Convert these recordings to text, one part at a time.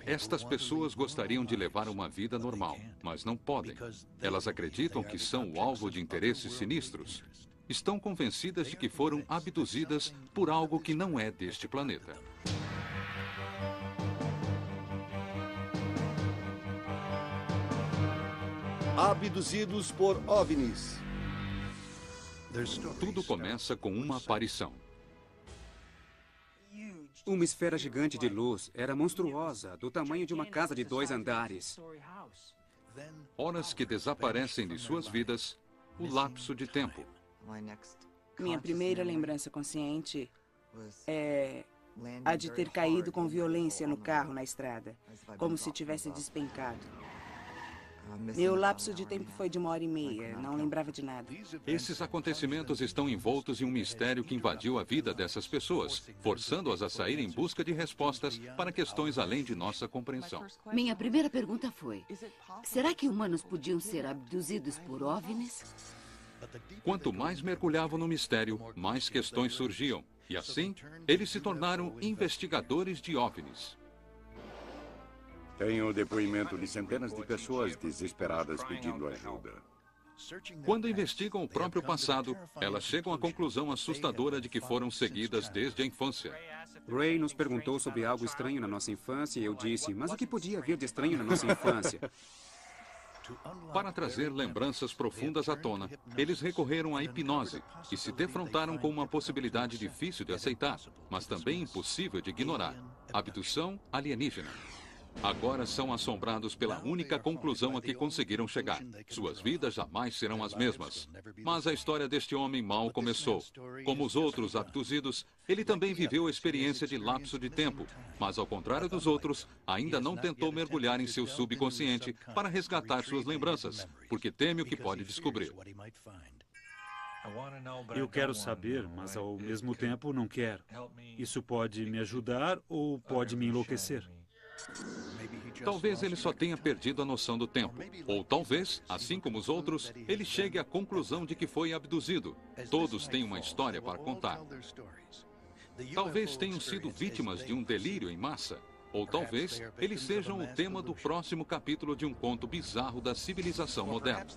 Estas pessoas gostariam de levar uma vida normal, mas não podem. Elas acreditam que são o alvo de interesses sinistros. Estão convencidas de que foram abduzidas por algo que não é deste planeta. Abduzidos por OVNIs. Tudo começa com uma aparição. Uma esfera gigante de luz era monstruosa, do tamanho de uma casa de 2 andares. Horas que desaparecem de suas vidas, o lapso de tempo. Minha primeira lembrança consciente é a de ter caído com violência no carro na estrada, como se tivesse despencado. Meu lapso de tempo foi de 1h30, não lembrava de nada. Esses acontecimentos estão envoltos em um mistério que invadiu a vida dessas pessoas, forçando-as a sair em busca de respostas para questões além de nossa compreensão. Minha primeira pergunta foi: será que humanos podiam ser abduzidos por OVNIs? Quanto mais mergulhavam no mistério, mais questões surgiam. E assim, eles se tornaram investigadores de OVNIs. Tenho o depoimento de centenas de pessoas desesperadas pedindo ajuda. Quando investigam o próprio passado, elas chegam à conclusão assustadora de que foram seguidas desde a infância. Ray nos perguntou sobre algo estranho na nossa infância e eu disse, mas o que podia haver de estranho na nossa infância? Para trazer lembranças profundas à tona, eles recorreram à hipnose e se defrontaram com uma possibilidade difícil de aceitar, mas também impossível de ignorar: abdução alienígena. Agora são assombrados pela única conclusão a que conseguiram chegar: suas vidas jamais serão as mesmas. Mas a história deste homem mal começou. Como os outros abduzidos, ele também viveu a experiência de lapso de tempo, mas ao contrário dos outros, ainda não tentou mergulhar em seu subconsciente para resgatar suas lembranças, porque teme o que pode descobrir. Eu quero saber, mas ao mesmo tempo não quero. Isso pode me ajudar ou pode me enlouquecer. Talvez ele só tenha perdido a noção do tempo. Ou talvez, assim como os outros, ele chegue à conclusão de que foi abduzido. Todos têm uma história para contar. Talvez tenham sido vítimas de um delírio em massa. Ou talvez eles sejam o tema do próximo capítulo de um conto bizarro da civilização moderna.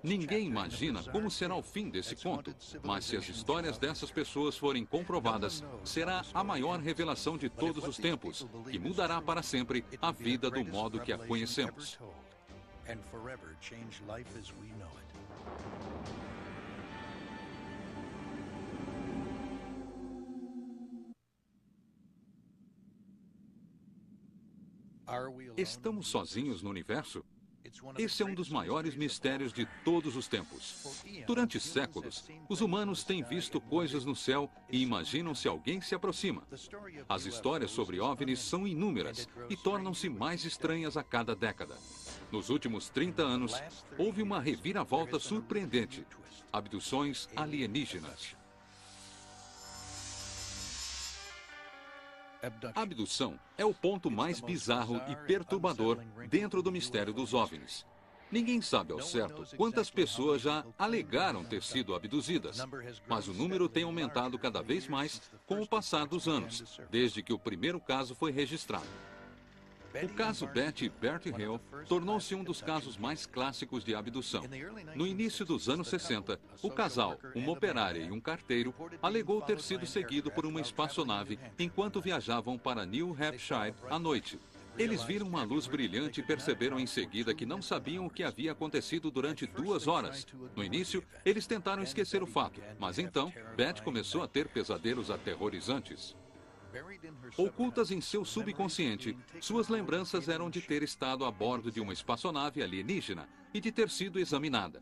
Ninguém imagina como será o fim desse conto, mas se as histórias dessas pessoas forem comprovadas, será a maior revelação de todos os tempos, que mudará para sempre a vida do modo que a conhecemos. Estamos sozinhos no universo? Esse é um dos maiores mistérios de todos os tempos. Durante séculos, os humanos têm visto coisas no céu e imaginam se alguém se aproxima. As histórias sobre OVNIs são inúmeras e tornam-se mais estranhas a cada década. Nos últimos 30 anos, houve uma reviravolta surpreendente: abduções alienígenas. A abdução é o ponto mais bizarro e perturbador dentro do mistério dos OVNIs. Ninguém sabe ao certo quantas pessoas já alegaram ter sido abduzidas, mas o número tem aumentado cada vez mais com o passar dos anos, desde que o primeiro caso foi registrado. O caso Betty e Bert Hill tornou-se um dos casos mais clássicos de abdução. No início dos anos 60, o casal, uma operária e um carteiro, alegou ter sido seguido por uma espaçonave enquanto viajavam para New Hampshire à noite. Eles viram uma luz brilhante e perceberam em seguida que não sabiam o que havia acontecido durante 2 horas. No início, eles tentaram esquecer o fato, mas então, Beth começou a ter pesadelos aterrorizantes. Ocultas em seu subconsciente, suas lembranças eram de ter estado a bordo de uma espaçonave alienígena e de ter sido examinada.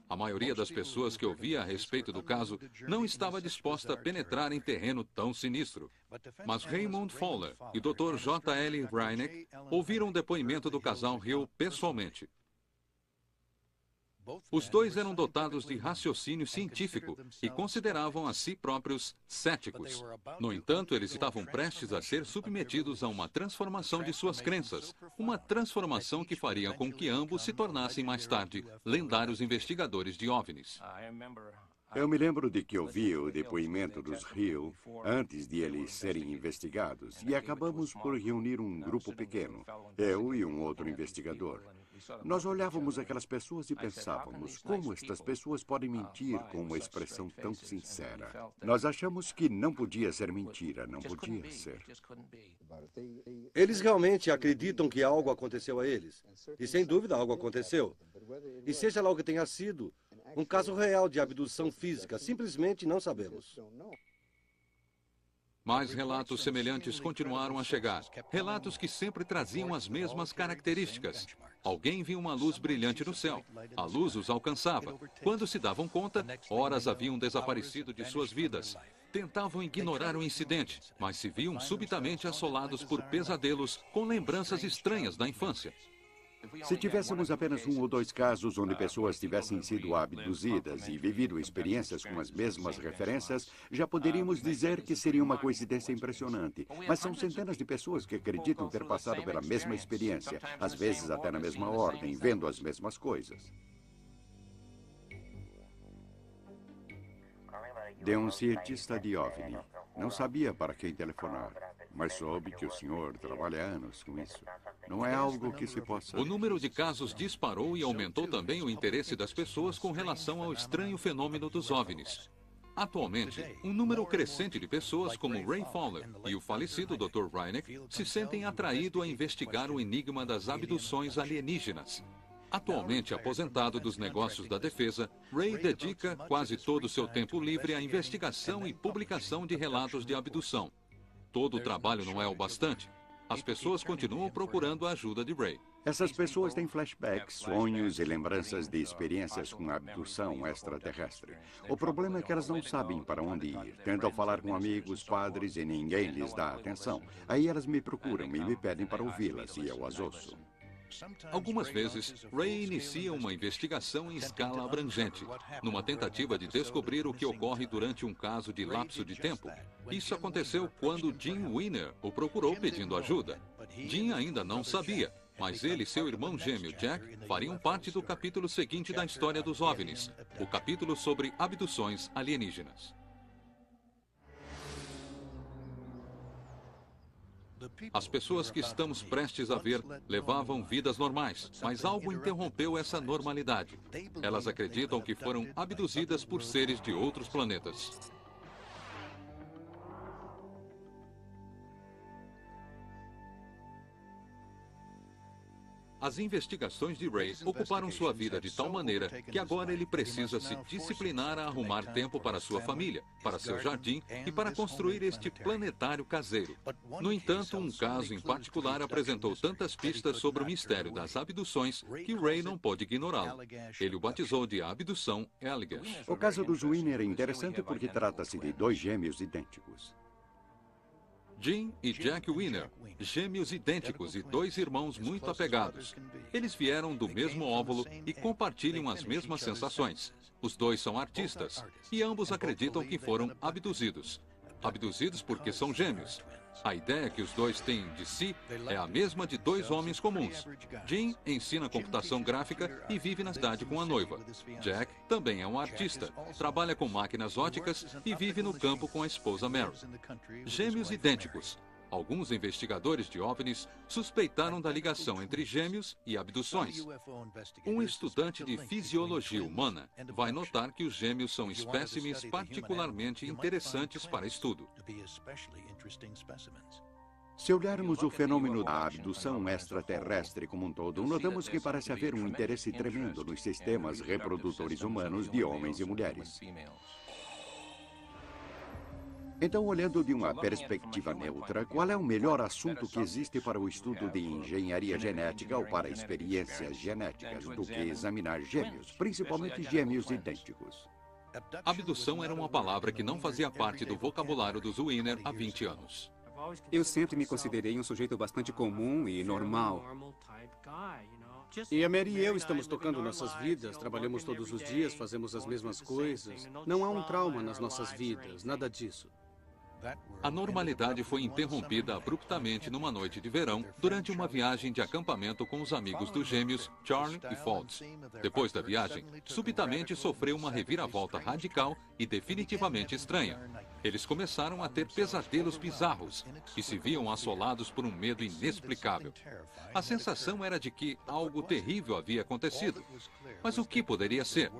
A maioria das pessoas que ouvia a respeito do caso não estava disposta a penetrar em terreno tão sinistro. Mas Raymond Fowler e Dr. J. L. Reineck ouviram o depoimento do casal Hill pessoalmente. Os dois eram dotados de raciocínio científico e consideravam a si próprios céticos. No entanto, eles estavam prestes a ser submetidos a uma transformação de suas crenças, uma transformação que faria com que ambos se tornassem mais tarde lendários investigadores de OVNIs. Eu me lembro de que ouvi o depoimento dos Hill antes de eles serem investigados e acabamos por reunir um grupo pequeno, eu e um outro investigador. Nós olhávamos aquelas pessoas e pensávamos como estas pessoas podem mentir com uma expressão tão sincera. Nós achamos que não podia ser mentira, não podia ser. Eles realmente acreditam que algo aconteceu a eles. E sem dúvida algo aconteceu. E seja lá o que tenha sido, um caso real de abdução física, simplesmente não sabemos. Mais relatos semelhantes continuaram a chegar. Relatos que sempre traziam as mesmas características. Alguém viu uma luz brilhante no céu. A luz os alcançava. Quando se davam conta, horas haviam desaparecido de suas vidas. Tentavam ignorar o incidente, mas se viam subitamente assolados por pesadelos com lembranças estranhas da infância. Se tivéssemos apenas 1 ou 2 casos onde pessoas tivessem sido abduzidas e vivido experiências com as mesmas referências, já poderíamos dizer que seria uma coincidência impressionante. Mas são centenas de pessoas que acreditam ter passado pela mesma experiência, às vezes até na mesma ordem, vendo as mesmas coisas. De um cientista de OVNI. Não sabia para quem telefonar, mas soube que o senhor trabalha há anos com isso. Não é algo que se possa... O número de casos disparou e aumentou também o interesse das pessoas com relação ao estranho fenômeno dos OVNIs. Atualmente, um número crescente de pessoas como Ray Fowler e o falecido Dr. Reineck se sentem atraídos a investigar o enigma das abduções alienígenas. Atualmente aposentado dos negócios da defesa, Ray dedica quase todo o seu tempo livre à investigação e publicação de relatos de abdução. Todo o trabalho não é o bastante. As pessoas continuam procurando a ajuda de Ray. Essas pessoas têm flashbacks, sonhos e lembranças de experiências com abdução extraterrestre. O problema é que elas não sabem para onde ir. Tentam falar com amigos, padres e ninguém lhes dá atenção. Aí elas me procuram e me pedem para ouvi-las e eu as ouço. Algumas vezes, Ray inicia uma investigação em escala abrangente, numa tentativa de descobrir o que ocorre durante um caso de lapso de tempo. Isso aconteceu quando Jim Weiner o procurou pedindo ajuda. Jim ainda não sabia, mas ele e seu irmão gêmeo Jack fariam parte do capítulo seguinte da história dos OVNIs, o capítulo sobre abduções alienígenas. As pessoas que estamos prestes a ver levavam vidas normais, mas algo interrompeu essa normalidade. Elas acreditam que foram abduzidas por seres de outros planetas. As investigações de Ray ocuparam sua vida de tal maneira que agora ele precisa se disciplinar a arrumar tempo para sua família, para seu jardim e para construir este planetário caseiro. No entanto, um caso em particular apresentou tantas pistas sobre o mistério das abduções que Ray não pôde ignorá-lo. Ele o batizou de abdução Allagash. O caso do Weiner é interessante porque trata-se de 2 gêmeos idênticos. Jim e Jack Weiner, gêmeos idênticos e 2 irmãos muito apegados. Eles vieram do mesmo óvulo e compartilham as mesmas sensações. Os 2 são artistas e ambos acreditam que foram abduzidos. Abduzidos porque são gêmeos. A ideia que os 2 têm de si é a mesma de 2 homens comuns. Jim ensina computação gráfica e vive na cidade com a noiva. Jack também é um artista, trabalha com máquinas óticas e vive no campo com a esposa Mary. Gêmeos idênticos. Alguns investigadores de OVNIs suspeitaram da ligação entre gêmeos e abduções. Um estudante de fisiologia humana vai notar que os gêmeos são espécimes particularmente interessantes para estudo. Se olharmos o fenômeno da abdução extraterrestre como um todo, notamos que parece haver um interesse tremendo nos sistemas reprodutores humanos de homens e mulheres. Então, olhando de uma perspectiva neutra, qual é o melhor assunto que existe para o estudo de engenharia genética ou para experiências genéticas do que examinar gêmeos, principalmente gêmeos idênticos? Abdução era uma palavra que não fazia parte do vocabulário dos Weiner há 20 anos. Eu sempre me considerei um sujeito bastante comum e normal. E a Mary e eu estamos tocando nossas vidas, trabalhamos todos os dias, fazemos as mesmas coisas. Não há um trauma nas nossas vidas, nada disso. A normalidade foi interrompida abruptamente numa noite de verão, durante uma viagem de acampamento com os amigos dos gêmeos Charlie e Fultz. Depois da viagem, subitamente sofreu uma reviravolta radical e definitivamente estranha. Eles começaram a ter pesadelos bizarros e se viam assolados por um medo inexplicável. A sensação era de que algo terrível havia acontecido. Mas o que poderia ser?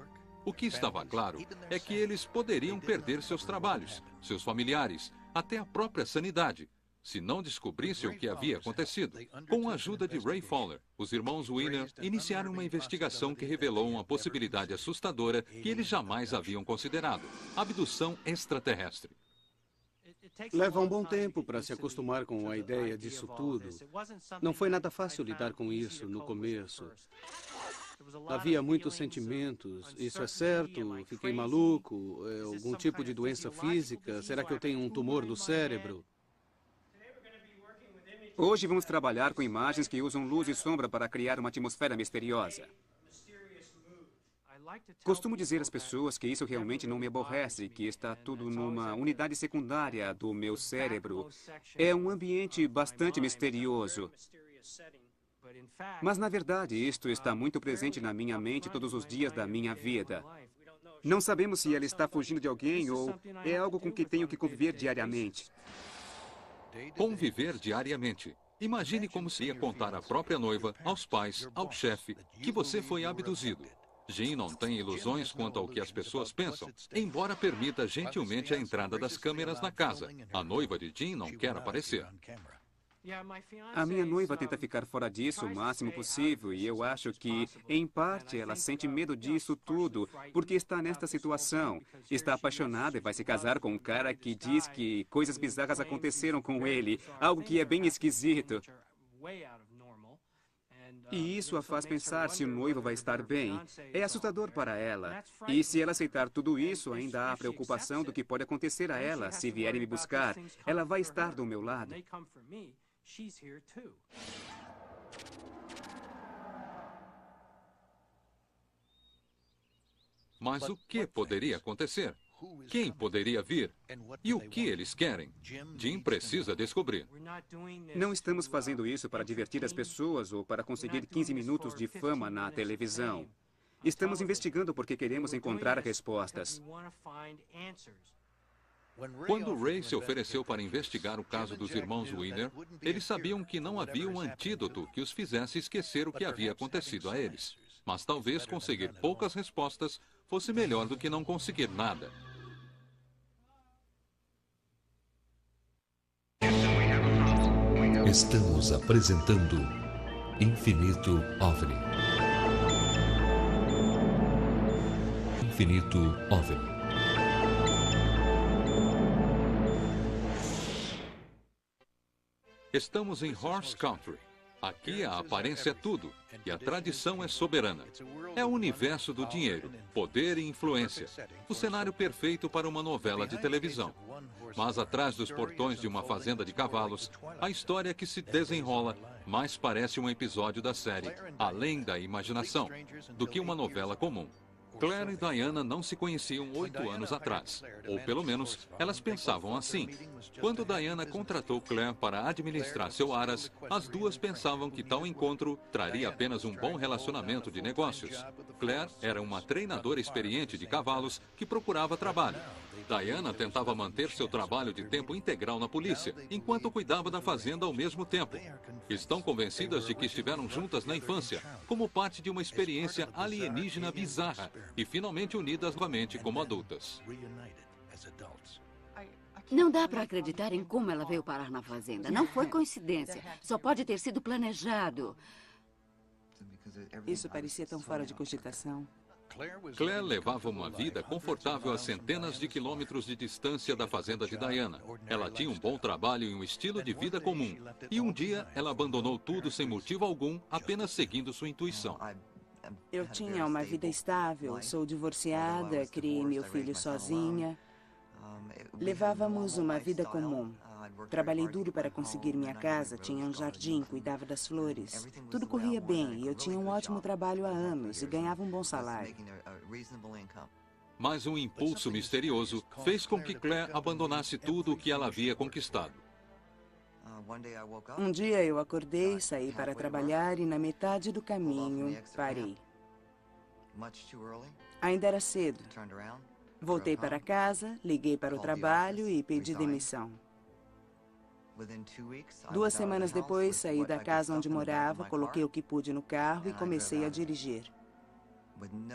O que estava claro é que eles poderiam perder seus trabalhos, seus familiares, até a própria sanidade, se não descobrissem o que havia acontecido. Com a ajuda de Ray Fowler, os irmãos Weiner iniciaram uma investigação que revelou uma possibilidade assustadora que eles jamais haviam considerado: abdução extraterrestre. Leva um bom tempo para se acostumar com a ideia disso tudo. Não foi nada fácil lidar com isso no começo. Havia muitos sentimentos. Isso é certo? Fiquei maluco? É algum tipo de doença física? Será que eu tenho um tumor no cérebro? Hoje vamos trabalhar com imagens que usam luz e sombra para criar uma atmosfera misteriosa. Costumo dizer às pessoas que isso realmente não me aborrece, que está tudo numa unidade secundária do meu cérebro. É um ambiente bastante misterioso. Mas, na verdade, isto está muito presente na minha mente todos os dias da minha vida. Não sabemos se ela está fugindo de alguém ou é algo com que tenho que conviver diariamente. Conviver diariamente. Imagine como seria contar à própria noiva, aos pais, ao chefe, que você foi abduzido. Jim não tem ilusões quanto ao que as pessoas pensam, embora permita gentilmente a entrada das câmeras na casa. A noiva de Jim não quer aparecer. A minha noiva tenta ficar fora disso o máximo possível e eu acho que, em parte, ela sente medo disso tudo porque está nesta situação. Está apaixonada e vai se casar com um cara que diz que coisas bizarras aconteceram com ele, algo que é bem esquisito. E isso a faz pensar se o noivo vai estar bem. É assustador para ela. E se ela aceitar tudo isso, ainda há a preocupação do que pode acontecer a ela se vierem me buscar. Ela vai estar do meu lado. Mas o que poderia acontecer? Quem poderia vir? E o que eles querem? Jim precisa descobrir. Não estamos fazendo isso para divertir as pessoas ou para conseguir 15 minutos de fama na televisão. Estamos investigando porque queremos encontrar respostas. Quando Ray se ofereceu para investigar o caso dos irmãos Weiner, eles sabiam que não havia um antídoto que os fizesse esquecer o que havia acontecido a eles. Mas talvez conseguir poucas respostas fosse melhor do que não conseguir nada. Estamos apresentando Infinito OVNI. Infinito OVNI. Estamos em Horse Country. Aqui a aparência é tudo e a tradição é soberana. É o universo do dinheiro, poder e influência. O cenário perfeito para uma novela de televisão. Mas atrás dos portões de uma fazenda de cavalos, a história que se desenrola mais parece um episódio da série Além da Imaginação do que uma novela comum. Claire e Diana não se conheciam 8 anos atrás, ou pelo menos elas pensavam assim. Quando Diana contratou Claire para administrar seu Aras, as duas pensavam que tal encontro traria apenas um bom relacionamento de negócios. Claire era uma treinadora experiente de cavalos que procurava trabalho. Diana tentava manter seu trabalho de tempo integral na polícia, enquanto cuidava da fazenda ao mesmo tempo. Estão convencidas de que estiveram juntas na infância, como parte de uma experiência alienígena bizarra, e finalmente unidas novamente como adultas. Não dá para acreditar em como ela veio parar na fazenda. Não foi coincidência. Só pode ter sido planejado. Isso parecia tão fora de cogitação. Claire levava uma vida confortável a centenas de quilômetros de distância da fazenda de Diana. Ela tinha um bom trabalho e um estilo de vida comum. E um dia, ela abandonou tudo sem motivo algum, apenas seguindo sua intuição. Eu tinha uma vida estável, sou divorciada, criei meu filho sozinha. Levávamos uma vida comum. Trabalhei duro para conseguir minha casa, tinha um jardim, cuidava das flores. Tudo corria bem e eu tinha um ótimo trabalho há anos e ganhava um bom salário. Mas um impulso misterioso fez com que Claire abandonasse tudo o que ela havia conquistado. Um dia eu acordei, saí para trabalhar e na metade do caminho parei. Ainda era cedo. Voltei para casa, liguei para o trabalho e pedi demissão. 2 semanas depois, saí da casa onde morava, coloquei o que pude no carro e comecei a dirigir.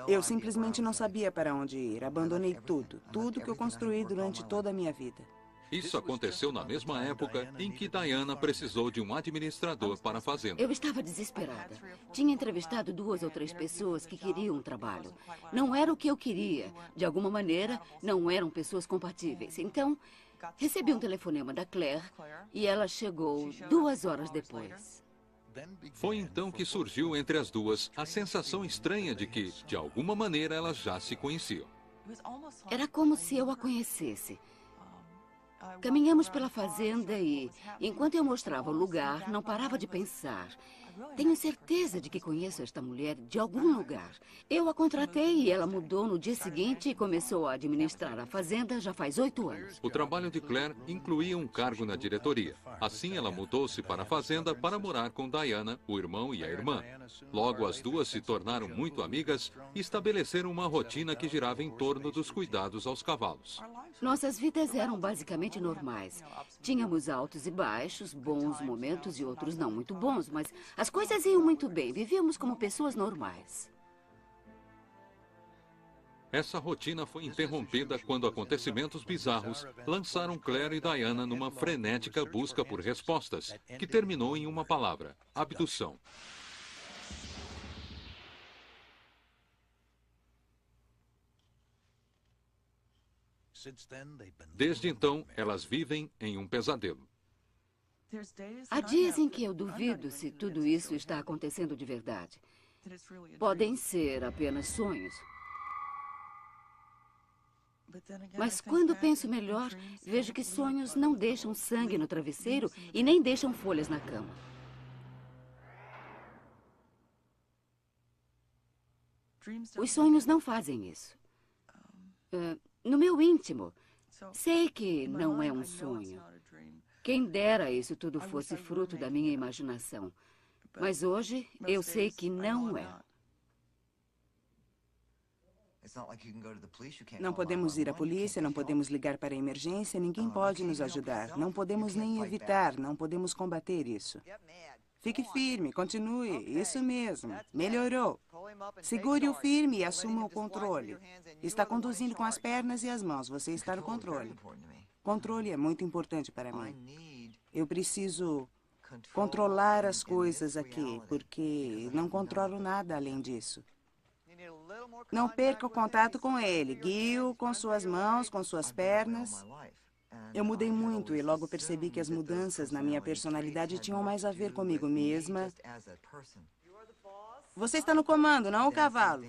Eu simplesmente não sabia para onde ir. Abandonei tudo que eu construí durante toda a minha vida. Isso aconteceu na mesma época em que Diana precisou de um administrador para a fazenda. Eu estava desesperada. Tinha entrevistado 2 ou 3 pessoas que queriam um trabalho. Não era o que eu queria. De alguma maneira, não eram pessoas compatíveis. Então, recebi um telefonema da Claire e ela chegou 2 horas depois. Foi então que surgiu entre as duas a sensação estranha de que, de alguma maneira, elas já se conheciam. Era como se eu a conhecesse. Caminhamos pela fazenda e, enquanto eu mostrava o lugar, não parava de pensar. Tenho certeza de que conheço esta mulher de algum lugar. Eu a contratei e ela mudou no dia seguinte e começou a administrar a fazenda já faz 8 anos. O trabalho de Claire incluía um cargo na diretoria. Assim, ela mudou-se para a fazenda para morar com Diana, o irmão e a irmã. Logo, as duas se tornaram muito amigas e estabeleceram uma rotina que girava em torno dos cuidados aos cavalos. Nossas vidas eram basicamente normais. Tínhamos altos e baixos, bons momentos e outros não muito bons, mas as coisas iam muito bem. Vivíamos como pessoas normais. Essa rotina foi interrompida quando acontecimentos bizarros lançaram Claire e Diana numa frenética busca por respostas, que terminou em uma palavra: abdução. Desde então, elas vivem em um pesadelo. Há dias em que eu duvido se tudo isso está acontecendo de verdade. Podem ser apenas sonhos. Mas quando penso melhor, vejo que sonhos não deixam sangue no travesseiro e nem deixam folhas na cama. Os sonhos não fazem isso. No meu íntimo, sei que não é um sonho. Quem dera isso tudo fosse fruto da minha imaginação. Mas hoje, eu sei que não é. Não podemos ir à polícia, não podemos ligar para a emergência, ninguém pode nos ajudar. Não podemos nem evitar, não podemos combater isso. Fique firme, continue, isso mesmo, melhorou. Segure-o firme e assuma o controle. Está conduzindo com as pernas e as mãos, você está no controle. Controle é muito importante para mim. Eu preciso controlar as coisas aqui, porque não controlo nada além disso. Não perca o contato com ele. Guie-o com suas mãos, com suas pernas. Eu mudei muito e logo percebi que as mudanças na minha personalidade tinham mais a ver comigo mesma. Você está no comando, não o cavalo,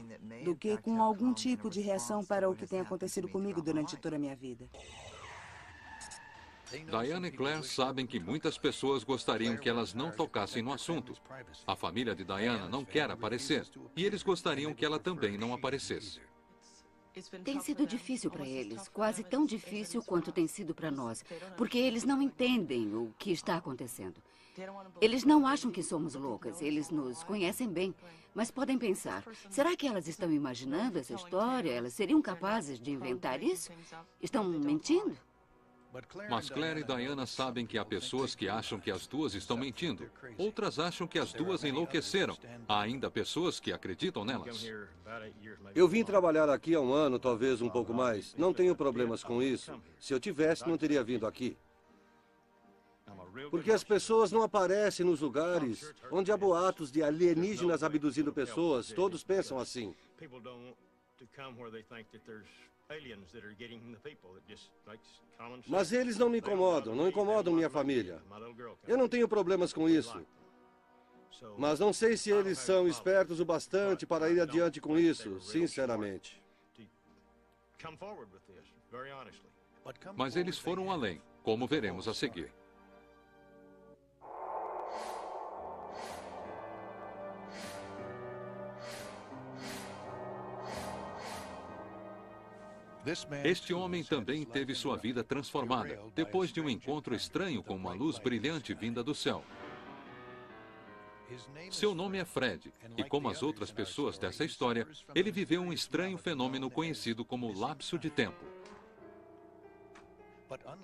do que com algum tipo de reação para o que tem acontecido comigo durante toda a minha vida. Diana e Claire sabem que muitas pessoas gostariam que elas não tocassem no assunto. A família de Diana não quer aparecer, e eles gostariam que ela também não aparecesse. Tem sido difícil para eles, quase tão difícil quanto tem sido para nós, porque eles não entendem o que está acontecendo. Eles não acham que somos loucas, eles nos conhecem bem, mas podem pensar, será que elas estão imaginando essa história? Elas seriam capazes de inventar isso? Estão mentindo? Mas Claire e Diana sabem que há pessoas que acham que as duas estão mentindo. Outras acham que as duas enlouqueceram. Há ainda pessoas que acreditam nelas. Eu vim trabalhar aqui há 1 ano, talvez um pouco mais. Não tenho problemas com isso. Se eu tivesse, não teria vindo aqui. Porque as pessoas não aparecem nos lugares onde há boatos de alienígenas abduzindo pessoas. Todos pensam assim. Mas eles não me incomodam, não incomodam minha família. Eu não tenho problemas com isso. Mas não sei se eles são espertos o bastante para ir adiante com isso, sinceramente. Mas eles foram além, como veremos a seguir. Este homem também teve sua vida transformada, depois de um encontro estranho com uma luz brilhante vinda do céu. Seu nome é Fred, e como as outras pessoas dessa história, ele viveu um estranho fenômeno conhecido como lapso de tempo.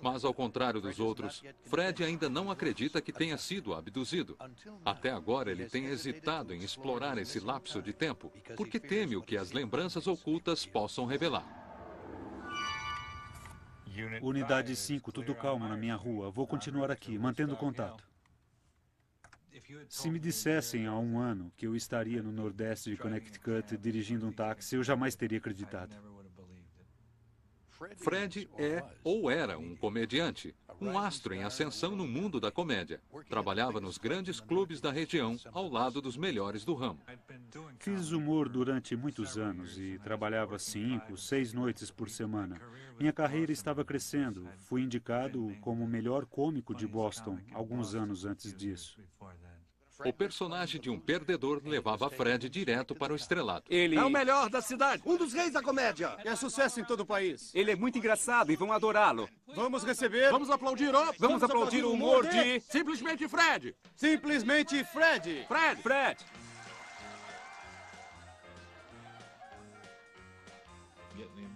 Mas, ao contrário dos outros, Fred ainda não acredita que tenha sido abduzido. Até agora, ele tem hesitado em explorar esse lapso de tempo, porque teme o que as lembranças ocultas possam revelar. Unidade 5, tudo calmo na minha rua. Vou continuar aqui, mantendo contato. Se me dissessem há um ano que eu estaria no Nordeste de Connecticut dirigindo um táxi, eu jamais teria acreditado. Fred é ou era um comediante, um astro em ascensão no mundo da comédia. Trabalhava nos grandes clubes da região, ao lado dos melhores do ramo. Fiz humor durante muitos anos e trabalhava 5, 6 noites por semana. Minha carreira estava crescendo. Fui indicado como o melhor cômico de Boston alguns anos antes disso. O personagem de um perdedor levava Fred direto para o estrelato. Ele é o melhor da cidade, um dos reis da comédia. E é sucesso em todo o país. Ele é muito engraçado e vão adorá-lo. Vamos receber. Vamos aplaudir, ó. Vamos aplaudir o humor de... Simplesmente Fred. Simplesmente Fred. Fred. Fred.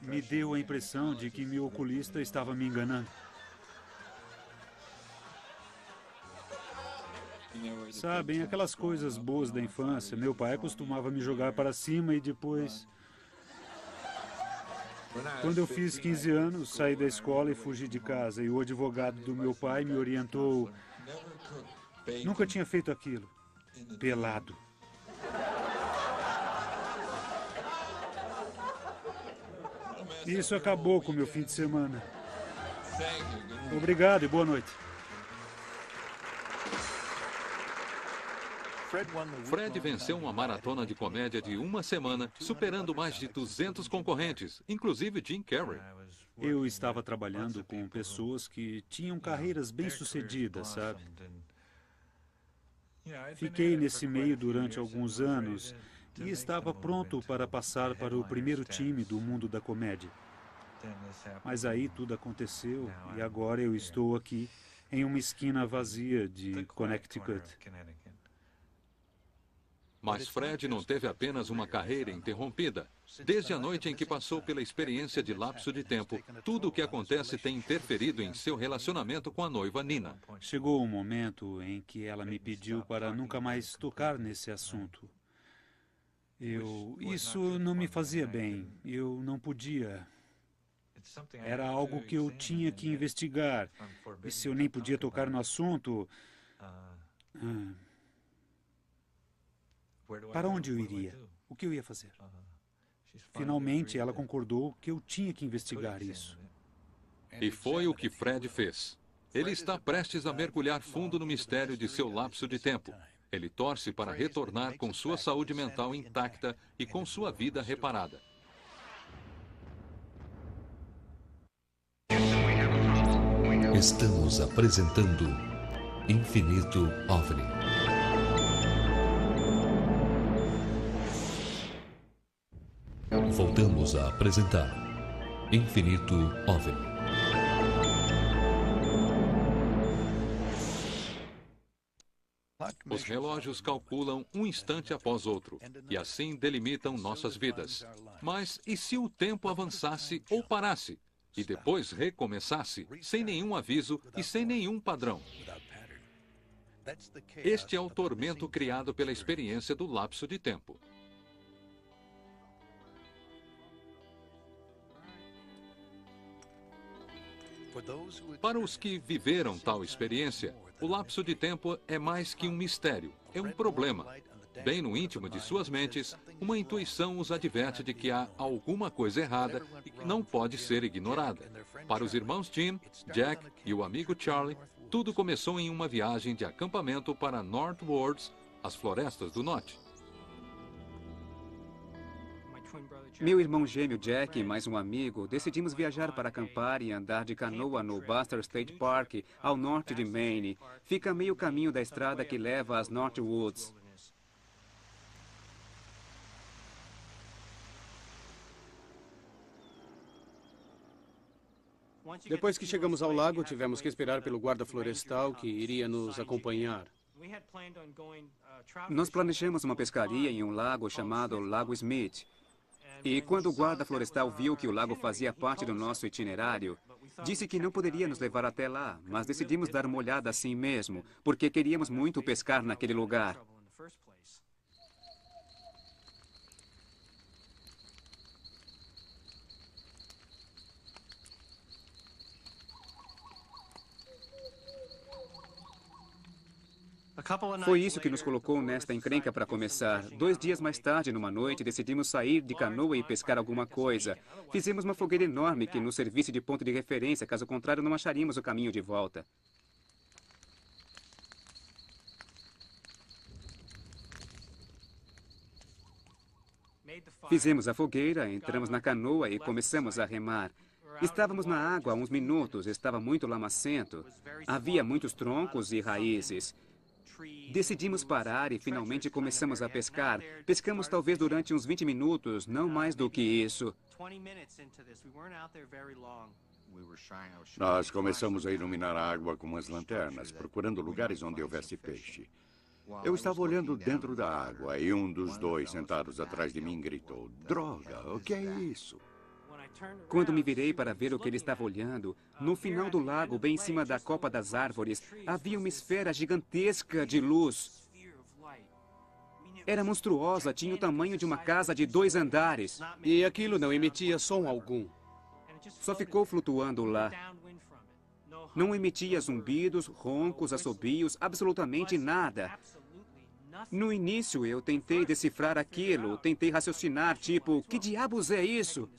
Me deu a impressão de que meu oculista estava me enganando. Sabem, aquelas coisas boas da infância. Meu pai costumava me jogar para cima e depois... Quando eu fiz 15 anos, saí da escola e fugi de casa. E o advogado do meu pai me orientou. Nunca tinha feito aquilo. Pelado. Isso acabou com o meu fim de semana. Obrigado e boa noite. Fred venceu uma maratona de comédia de uma semana, superando mais de 200 concorrentes, inclusive Jim Carrey. Eu estava trabalhando com pessoas que tinham carreiras bem-sucedidas, sabe? Fiquei nesse meio durante alguns anos e estava pronto para passar para o primeiro time do mundo da comédia. Mas aí tudo aconteceu e agora eu estou aqui, em uma esquina vazia de Connecticut. Mas Fred não teve apenas uma carreira interrompida. Desde a noite em que passou pela experiência de lapso de tempo, tudo o que acontece tem interferido em seu relacionamento com a noiva Nina. Chegou um momento em que ela me pediu para nunca mais tocar nesse assunto. Isso não me fazia bem. Eu não podia. Era algo que eu tinha que investigar. E se eu nem podia tocar no assunto... Para onde eu iria? O que eu ia fazer? Finalmente, ela concordou que eu tinha que investigar isso. E foi o que Fred fez. Ele está prestes a mergulhar fundo no mistério de seu lapso de tempo. Ele torce para retornar com sua saúde mental intacta e com sua vida reparada. Estamos apresentando Infinito OVNI. Voltamos a apresentar Infinito OVNI. Os relógios calculam um instante após outro, e assim delimitam nossas vidas. Mas e se o tempo avançasse ou parasse, e depois recomeçasse, sem nenhum aviso e sem nenhum padrão? Este é o tormento criado pela experiência do lapso de tempo. Para os que viveram tal experiência, o lapso de tempo é mais que um mistério, é um problema. Bem no íntimo de suas mentes, uma intuição os adverte de que há alguma coisa errada e que não pode ser ignorada. Para os irmãos Jim, Jack e o amigo Charlie, tudo começou em uma viagem de acampamento para Northwards, as florestas do norte. Meu irmão gêmeo Jack e mais um amigo decidimos viajar para acampar e andar de canoa no Buster State Park, ao norte de Maine. Fica meio caminho da estrada que leva às Northwoods. Depois que chegamos ao lago, tivemos que esperar pelo guarda florestal que iria nos acompanhar. Nós planejamos uma pescaria em um lago chamado Lago Smith. E quando o guarda florestal viu que o lago fazia parte do nosso itinerário, disse que não poderia nos levar até lá, mas decidimos dar uma olhada assim mesmo, porque queríamos muito pescar naquele lugar. Foi isso que nos colocou nesta encrenca para começar. 2 dias mais tarde, numa noite, decidimos sair de canoa e pescar alguma coisa. Fizemos uma fogueira enorme que nos servisse de ponto de referência, caso contrário não acharíamos o caminho de volta. Fizemos a fogueira, entramos na canoa e começamos a remar. Estávamos na água há uns minutos, estava muito lamacento. Havia muitos troncos e raízes. Decidimos parar e finalmente começamos a pescar. Pescamos talvez durante uns 20 minutos, não mais do que isso. Nós começamos a iluminar a água com as lanternas, procurando lugares onde houvesse peixe. Eu estava olhando dentro da água e um dos 2 sentados atrás de mim gritou: "Droga, o que é isso?" Quando me virei para ver o que ele estava olhando, no final do lago, bem em cima da copa das árvores, havia uma esfera gigantesca de luz. Era monstruosa, tinha o tamanho de uma casa de 2 andares. E aquilo não emitia som algum. Só ficou flutuando lá. Não emitia zumbidos, roncos, assobios, absolutamente nada. No início, eu tentei decifrar aquilo, tentei raciocinar, tipo, que diabos é isso?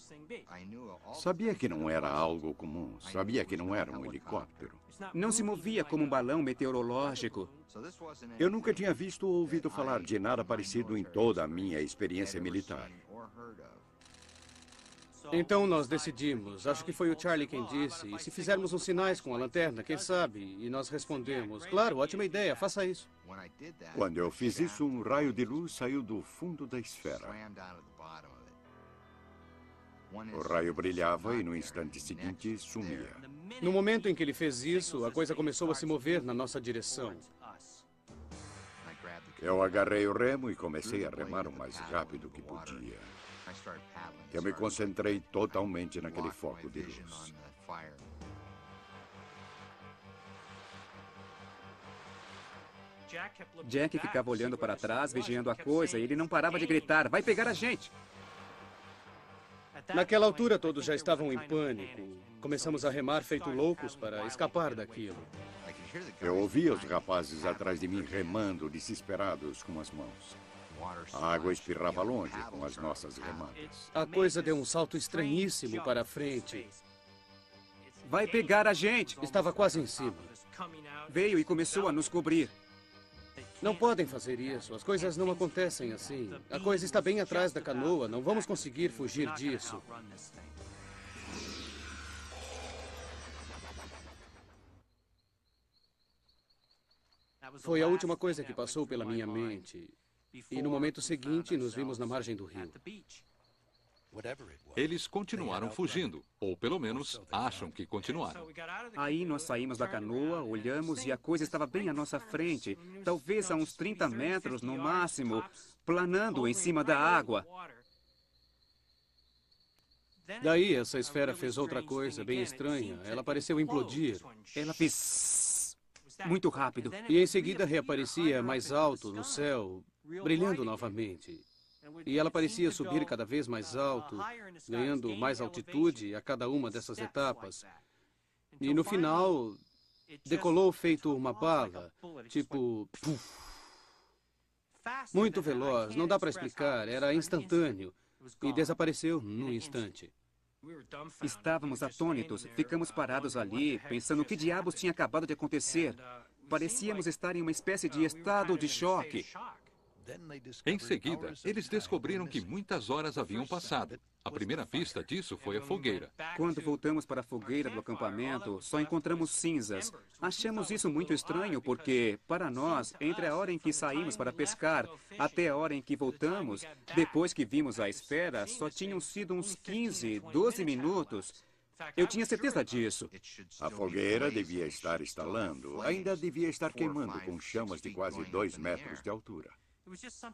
Sabia que não era algo comum, sabia que não era um helicóptero. Não se movia como um balão meteorológico. Eu nunca tinha visto ou ouvido falar de nada parecido em toda a minha experiência militar. Então nós decidimos, acho que foi o Charlie quem disse, e se fizermos uns sinais com a lanterna, quem sabe? E nós respondemos, claro, ótima ideia, faça isso. Quando eu fiz isso, um raio de luz saiu do fundo da esfera. O raio brilhava e no instante seguinte sumia. No momento em que ele fez isso, a coisa começou a se mover na nossa direção. Eu agarrei o remo e comecei a remar o mais rápido que podia. Eu me concentrei totalmente naquele foco de luz. Jack ficava olhando para trás, vigiando a coisa, e ele não parava de gritar: "Vai pegar a gente!" Naquela altura, todos já estavam em pânico. Começamos a remar feito loucos para escapar daquilo. Eu ouvia os rapazes atrás de mim remando, desesperados com as mãos. A água espirrava longe com as nossas remadas. A coisa deu um salto estranhíssimo para a frente. "Vai pegar a gente!" Estava quase em cima. Veio e começou a nos cobrir. Não podem fazer isso. As coisas não acontecem assim. A coisa está bem atrás da canoa. Não vamos conseguir fugir disso. Foi a última coisa que passou pela minha mente. E no momento seguinte, nos vimos na margem do rio. Eles continuaram fugindo, ou pelo menos acham que continuaram. Aí nós saímos da canoa, olhamos e a coisa estava bem à nossa frente, talvez a uns 30 metros no máximo, planando em cima da água. Daí essa esfera fez outra coisa bem estranha. Ela pareceu implodir. Ela fez muito rápido. E em seguida reaparecia mais alto no céu, brilhando novamente. E ela parecia subir cada vez mais alto, ganhando mais altitude a cada uma dessas etapas. E no final, decolou feito uma bala, tipo... Puff. Muito veloz, não dá para explicar, era instantâneo. E desapareceu num instante. Estávamos atônitos, ficamos parados ali, pensando o que diabos tinha acabado de acontecer. Parecíamos estar em uma espécie de estado de choque. Em seguida, eles descobriram que muitas horas haviam passado. A primeira pista disso foi a fogueira. Quando voltamos para a fogueira do acampamento, só encontramos cinzas. Achamos isso muito estranho porque, para nós, entre a hora em que saímos para pescar até a hora em que voltamos, depois que vimos a esfera, só tinham sido uns 15, 12 minutos. Eu tinha certeza disso. A fogueira devia estar estalando. Ainda devia estar queimando com chamas de quase 2 metros de altura.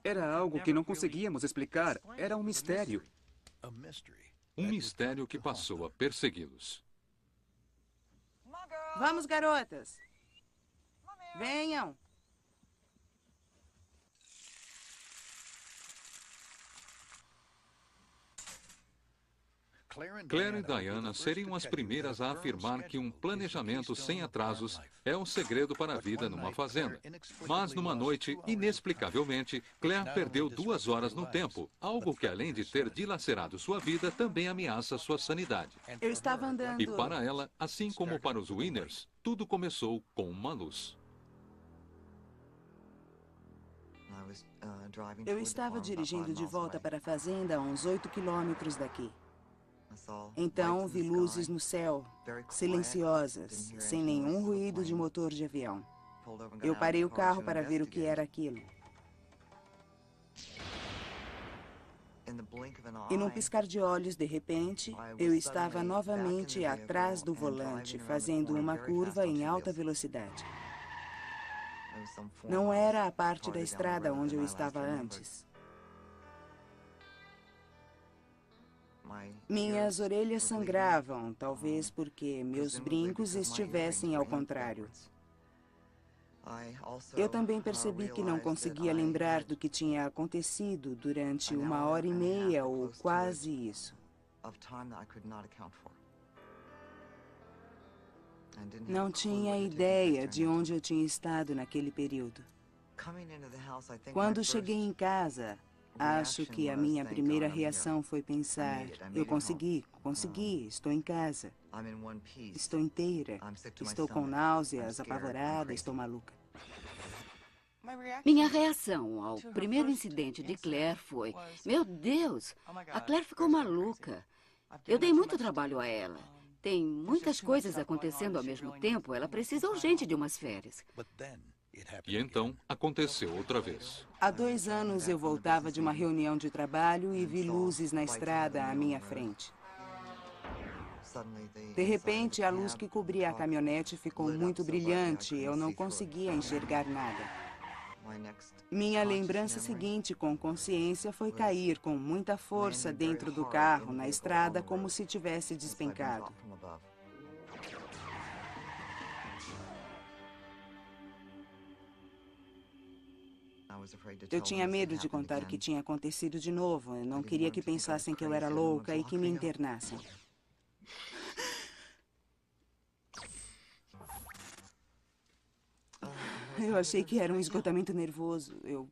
Era algo que não conseguíamos explicar. Era um mistério. Um mistério que passou a persegui-los. Vamos, garotas. Venham. Claire e Diana seriam as primeiras a afirmar que um planejamento sem atrasos é o segredo para a vida numa fazenda. Mas numa noite, inexplicavelmente, Claire perdeu 2 horas no tempo, algo que, além de ter dilacerado sua vida, também ameaça sua sanidade. Eu estava andando... E para ela, assim como para os Winners, tudo começou com uma luz. Eu estava dirigindo de volta para a fazenda a uns 8 quilômetros daqui. Então, vi luzes no céu, silenciosas, sem nenhum ruído de motor de avião. Eu parei o carro para ver o que era aquilo. E num piscar de olhos, de repente, eu estava novamente atrás do volante, fazendo uma curva em alta velocidade. Não era a parte da estrada onde eu estava antes. Minhas orelhas sangravam, talvez porque meus brincos estivessem ao contrário. Eu também percebi que não conseguia lembrar do que tinha acontecido durante 1h30 ou quase isso. Não tinha ideia de onde eu tinha estado naquele período. Quando cheguei em casa, acho que a minha primeira reação foi pensar: eu consegui, estou em casa, estou inteira, estou com náuseas, apavorada, estou maluca. Minha reação ao primeiro incidente de Claire foi: meu Deus, a Claire ficou maluca. Eu dei muito trabalho a ela. Tem muitas coisas acontecendo ao mesmo tempo, ela precisa urgente de umas férias. E então, aconteceu outra vez. Há 2 anos eu voltava de uma reunião de trabalho e vi luzes na estrada à minha frente. De repente, a luz que cobria a caminhonete ficou muito brilhante e eu não conseguia enxergar nada. Minha lembrança seguinte, com consciência, foi cair com muita força dentro do carro, na estrada, como se tivesse despencado. Eu tinha medo de contar o que tinha acontecido de novo. Eu não queria que pensassem que eu era louca e que me internassem. Eu achei que era um esgotamento nervoso. Eu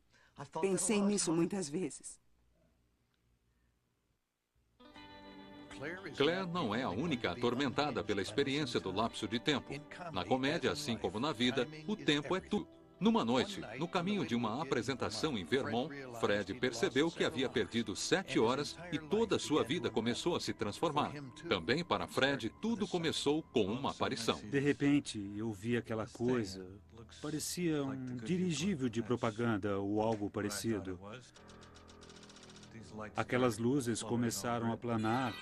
pensei nisso muitas vezes. Claire não é a única atormentada pela experiência do lapso de tempo. Na comédia, assim como na vida, o tempo é tudo. Numa noite, no caminho de uma apresentação em Vermont, Fred percebeu que havia perdido 7 horas e toda a sua vida começou a se transformar. Também para Fred, tudo começou com uma aparição. De repente, eu vi aquela coisa. Parecia um dirigível de propaganda ou algo parecido. Aquelas luzes começaram a planar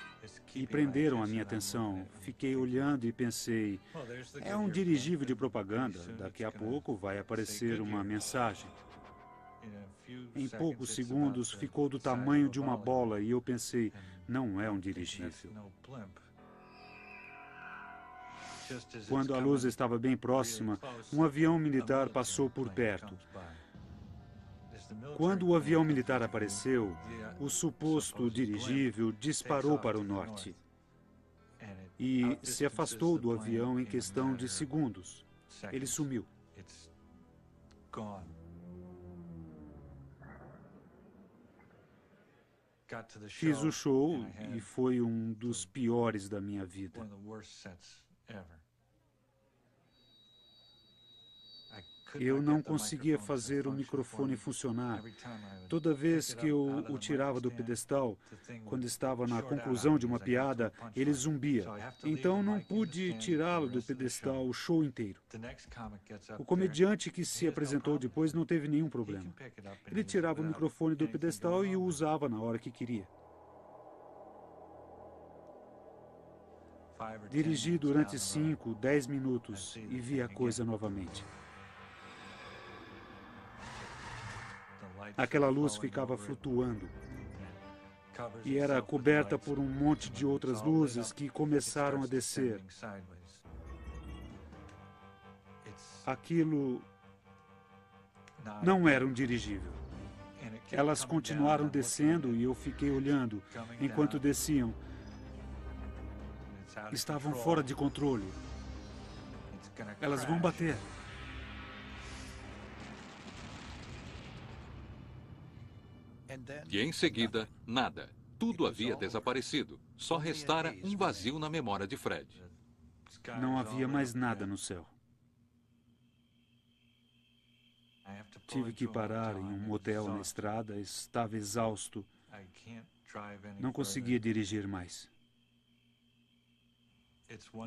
e prenderam a minha atenção. Fiquei olhando e pensei: é um dirigível de propaganda. Daqui a pouco vai aparecer uma mensagem. Em poucos segundos ficou do tamanho de uma bola e eu pensei: não é um dirigível. Quando a luz estava bem próxima, um avião militar passou por perto. Quando o avião militar apareceu, o suposto dirigível disparou para o norte e se afastou do avião em questão de segundos. Ele sumiu. Fiz o show e foi um dos piores da minha vida. Eu não conseguia fazer o microfone funcionar. Toda vez que eu o tirava do pedestal, quando estava na conclusão de uma piada, ele zumbia. Então não pude tirá-lo do pedestal o show inteiro. O comediante que se apresentou depois não teve nenhum problema. Ele tirava o microfone do pedestal e o usava na hora que queria. Dirigi durante 5, 10 minutos e vi a coisa novamente. Aquela luz ficava flutuando e era coberta por um monte de outras luzes que começaram a descer. Aquilo não era um dirigível. Elas continuaram descendo e eu fiquei olhando enquanto desciam. Estavam fora de controle. Elas vão bater. E em seguida, nada. Tudo havia desaparecido. Só restara um vazio na memória de Fred. Não havia mais nada no céu. Tive que parar em um motel na estrada, estava exausto. Não conseguia dirigir mais.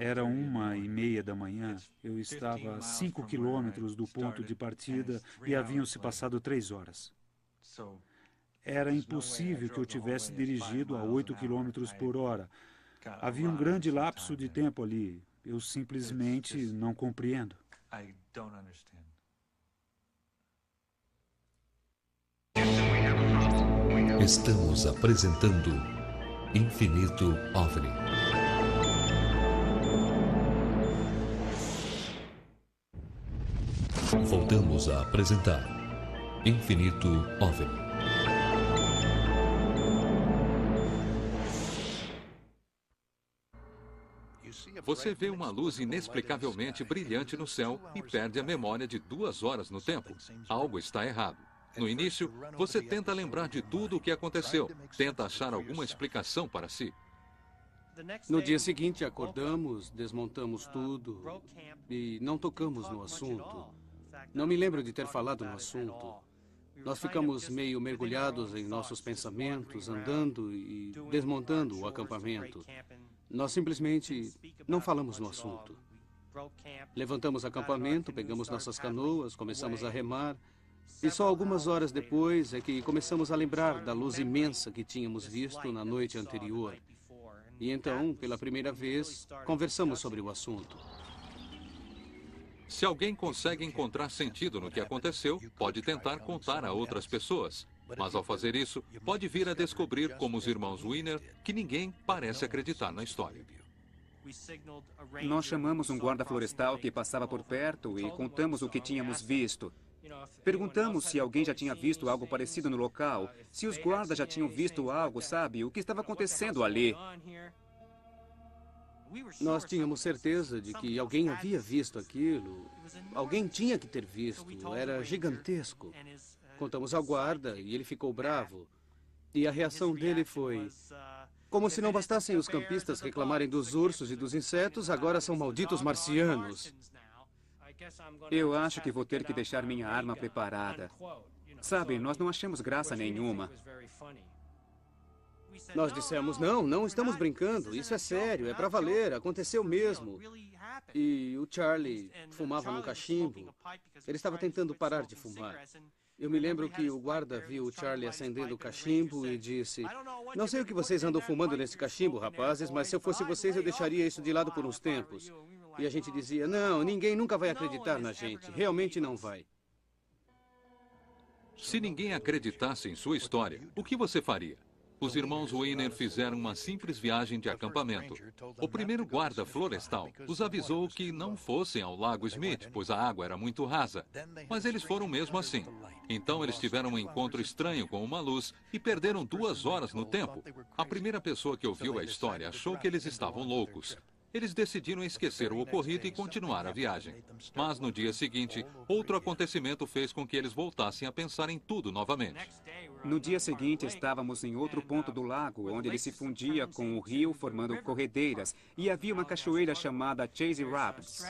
Era 1h30 da manhã, eu estava a 5 quilômetros do ponto de partida e haviam se passado 3 horas. Era impossível que eu tivesse dirigido a 8 quilômetros por hora. Havia um grande lapso de tempo ali. Eu simplesmente não compreendo. Estamos apresentando Infinito OVNI. Voltamos a apresentar Infinito OVNI. Você vê uma luz inexplicavelmente brilhante no céu e perde a memória de 2 horas no tempo. Algo está errado. No início, você tenta lembrar de tudo o que aconteceu, tenta achar alguma explicação para si. No dia seguinte, acordamos, desmontamos tudo e não tocamos no assunto. Não me lembro de ter falado no assunto. Nós ficamos meio mergulhados em nossos pensamentos, andando e desmontando o acampamento. Nós simplesmente não falamos no assunto. Levantamos acampamento, pegamos nossas canoas, começamos a remar. E só algumas horas depois é que começamos a lembrar da luz imensa que tínhamos visto na noite anterior. E então, pela primeira vez, conversamos sobre o assunto. Se alguém consegue encontrar sentido no que aconteceu, pode tentar contar a outras pessoas. Mas ao fazer isso, pode vir a descobrir, como os irmãos Wiener, que ninguém parece acreditar na história. Nós chamamos um guarda florestal que passava por perto e contamos o que tínhamos visto. Perguntamos se alguém já tinha visto algo parecido no local, se os guardas já tinham visto algo, sabe, o que estava acontecendo ali. Nós tínhamos certeza de que alguém havia visto aquilo. Alguém tinha que ter visto. Era gigantesco. Contamos ao guarda e ele ficou bravo. E a reação dele foi: como se não bastassem os campistas reclamarem dos ursos e dos insetos, agora são malditos marcianos. Eu acho que vou ter que deixar minha arma preparada. Sabe, nós não achamos graça nenhuma. Nós dissemos: não estamos brincando, isso é sério, é para valer, aconteceu mesmo. E o Charlie fumava num cachimbo. Ele estava tentando parar de fumar. Eu me lembro que o guarda viu o Charlie acendendo o cachimbo e disse: não sei o que vocês andam fumando nesse cachimbo, rapazes, mas se eu fosse vocês eu deixaria isso de lado por uns tempos. E a gente dizia: não, ninguém nunca vai acreditar na gente, realmente não vai. Se ninguém acreditasse em sua história, o que você faria? Os irmãos Wiener fizeram uma simples viagem de acampamento. O primeiro guarda florestal os avisou que não fossem ao Lago Smith, pois a água era muito rasa. Mas eles foram mesmo assim. Então eles tiveram um encontro estranho com uma luz e perderam 2 horas no tempo. A primeira pessoa que ouviu a história achou que eles estavam loucos. Eles decidiram esquecer o ocorrido e continuar a viagem. Mas no dia seguinte, outro acontecimento fez com que eles voltassem a pensar em tudo novamente. No dia seguinte, estávamos em outro ponto do lago, onde ele se fundia com o rio, formando corredeiras, e havia uma cachoeira chamada Chase Rapids.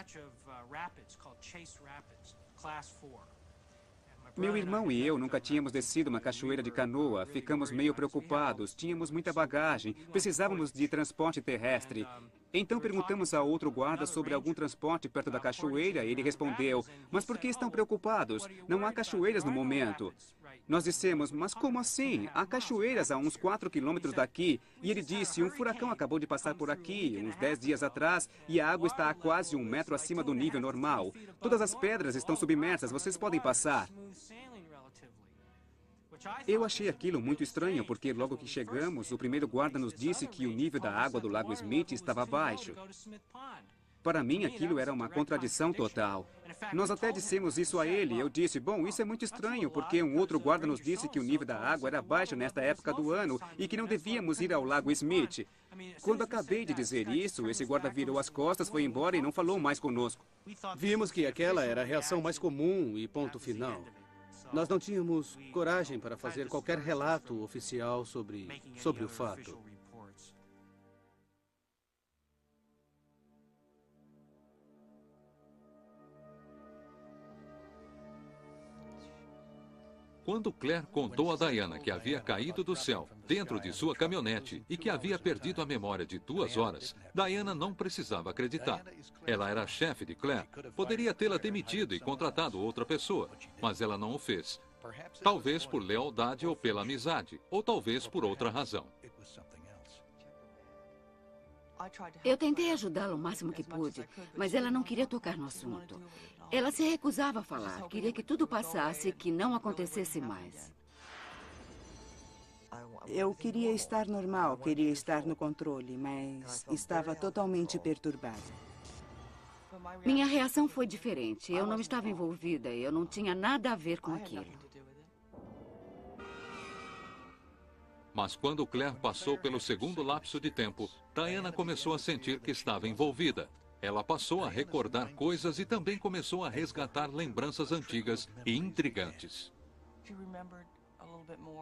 Meu irmão e eu nunca tínhamos descido uma cachoeira de canoa, ficamos meio preocupados, tínhamos muita bagagem, precisávamos de transporte terrestre. Então perguntamos a outro guarda sobre algum transporte perto da cachoeira e ele respondeu, mas por que estão preocupados? Não há cachoeiras no momento. Nós dissemos, mas como assim? Há cachoeiras a uns 4 quilômetros daqui. E ele disse, um furacão acabou de passar por aqui, uns 10 dias atrás, e a água está a quase 1 metro acima do nível normal. Todas as pedras estão submersas, vocês podem passar. Eu achei aquilo muito estranho, porque logo que chegamos, o primeiro guarda nos disse que o nível da água do Lago Smith estava baixo. Para mim, aquilo era uma contradição total. Nós até dissemos isso a ele. Eu disse, bom, isso é muito estranho, porque um outro guarda nos disse que o nível da água era baixo nesta época do ano e que não devíamos ir ao Lago Smith. Quando acabei de dizer isso, esse guarda virou as costas, foi embora e não falou mais conosco. Vimos que aquela era a reação mais comum e ponto final. Nós não tínhamos coragem para fazer qualquer relato oficial sobre o fato. Quando Claire contou a Diana que havia caído do céu dentro de sua caminhonete e que havia perdido a memória de 2 horas, Diana não precisava acreditar. Ela era a chefe de Claire, poderia tê-la demitido e contratado outra pessoa, mas ela não o fez. Talvez por lealdade ou pela amizade, ou talvez por outra razão. Eu tentei ajudá-la o máximo que pude, mas ela não queria tocar no assunto. Ela se recusava a falar, queria que tudo passasse e que não acontecesse mais. Eu queria estar normal, queria estar no controle, mas estava totalmente perturbada. Minha reação foi diferente. Eu não estava envolvida, eu não tinha nada a ver com aquilo. Mas quando Claire passou pelo segundo lapso de tempo, Diana começou a sentir que estava envolvida. Ela passou a recordar coisas e também começou a resgatar lembranças antigas e intrigantes.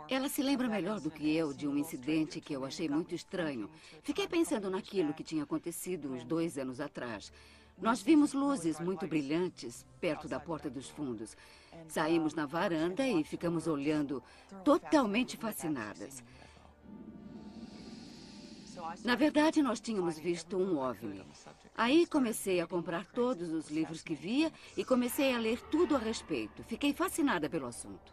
Ela se lembra melhor do que eu de um incidente que eu achei muito estranho. Fiquei pensando naquilo que tinha acontecido uns 2 anos atrás. Nós vimos luzes muito brilhantes perto da porta dos fundos. Saímos na varanda e ficamos olhando, totalmente fascinadas. Na verdade, nós tínhamos visto um OVNI. Aí comecei a comprar todos os livros que via e comecei a ler tudo a respeito. Fiquei fascinada pelo assunto.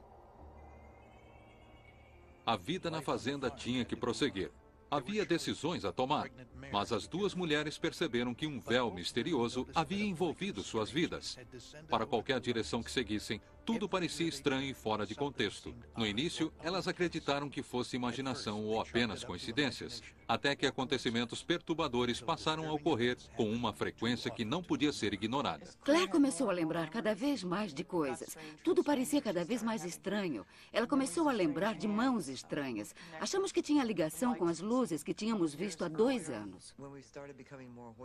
A vida na fazenda tinha que prosseguir. Havia decisões a tomar, mas as 2 mulheres perceberam que um véu misterioso havia envolvido suas vidas. Para qualquer direção que seguissem, tudo parecia estranho e fora de contexto. No início, elas acreditaram que fosse imaginação ou apenas coincidências, até que acontecimentos perturbadores passaram a ocorrer com uma frequência que não podia ser ignorada. Claire começou a lembrar cada vez mais de coisas. Tudo parecia cada vez mais estranho. Ela começou a lembrar de mãos estranhas. Achamos que tinha ligação com as luzes que tínhamos visto há 2 anos.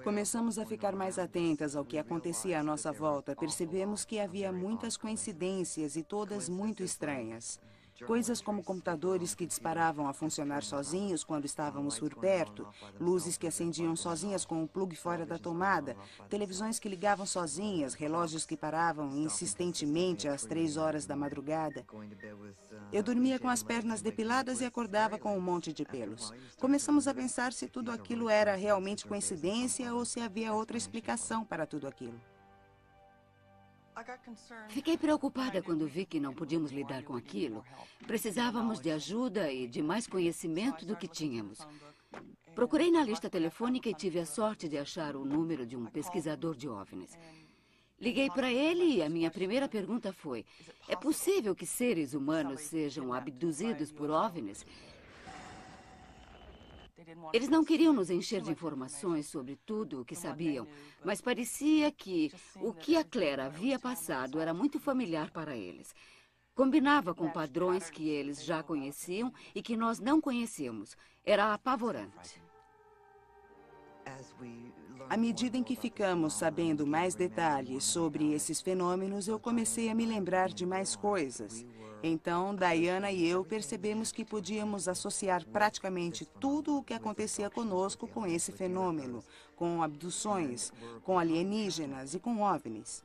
Começamos a ficar mais atentas ao que acontecia à nossa volta. Percebemos que havia muitas coincidências e todas muito estranhas. Coisas como computadores que disparavam a funcionar sozinhos quando estávamos por perto, luzes que acendiam sozinhas com o plug fora da tomada, televisões que ligavam sozinhas, relógios que paravam insistentemente às 3 horas da madrugada. Eu dormia com as pernas depiladas e acordava com um monte de pelos. Começamos a pensar se tudo aquilo era realmente coincidência ou se havia outra explicação para tudo aquilo. Fiquei preocupada quando vi que não podíamos lidar com aquilo. Precisávamos de ajuda e de mais conhecimento do que tínhamos. Procurei na lista telefônica e tive a sorte de achar o número de um pesquisador de OVNIs. Liguei para ele e a minha primeira pergunta foi: é possível que seres humanos sejam abduzidos por OVNIs? Eles não queriam nos encher de informações sobre tudo o que sabiam, mas parecia que o que a Claire havia passado era muito familiar para eles. Combinava com padrões que eles já conheciam e que nós não conhecíamos. Era apavorante. À medida em que ficamos sabendo mais detalhes sobre esses fenômenos, eu comecei a me lembrar de mais coisas. Então, Diana e eu percebemos que podíamos associar praticamente tudo o que acontecia conosco com esse fenômeno, com abduções, com alienígenas e com OVNIs.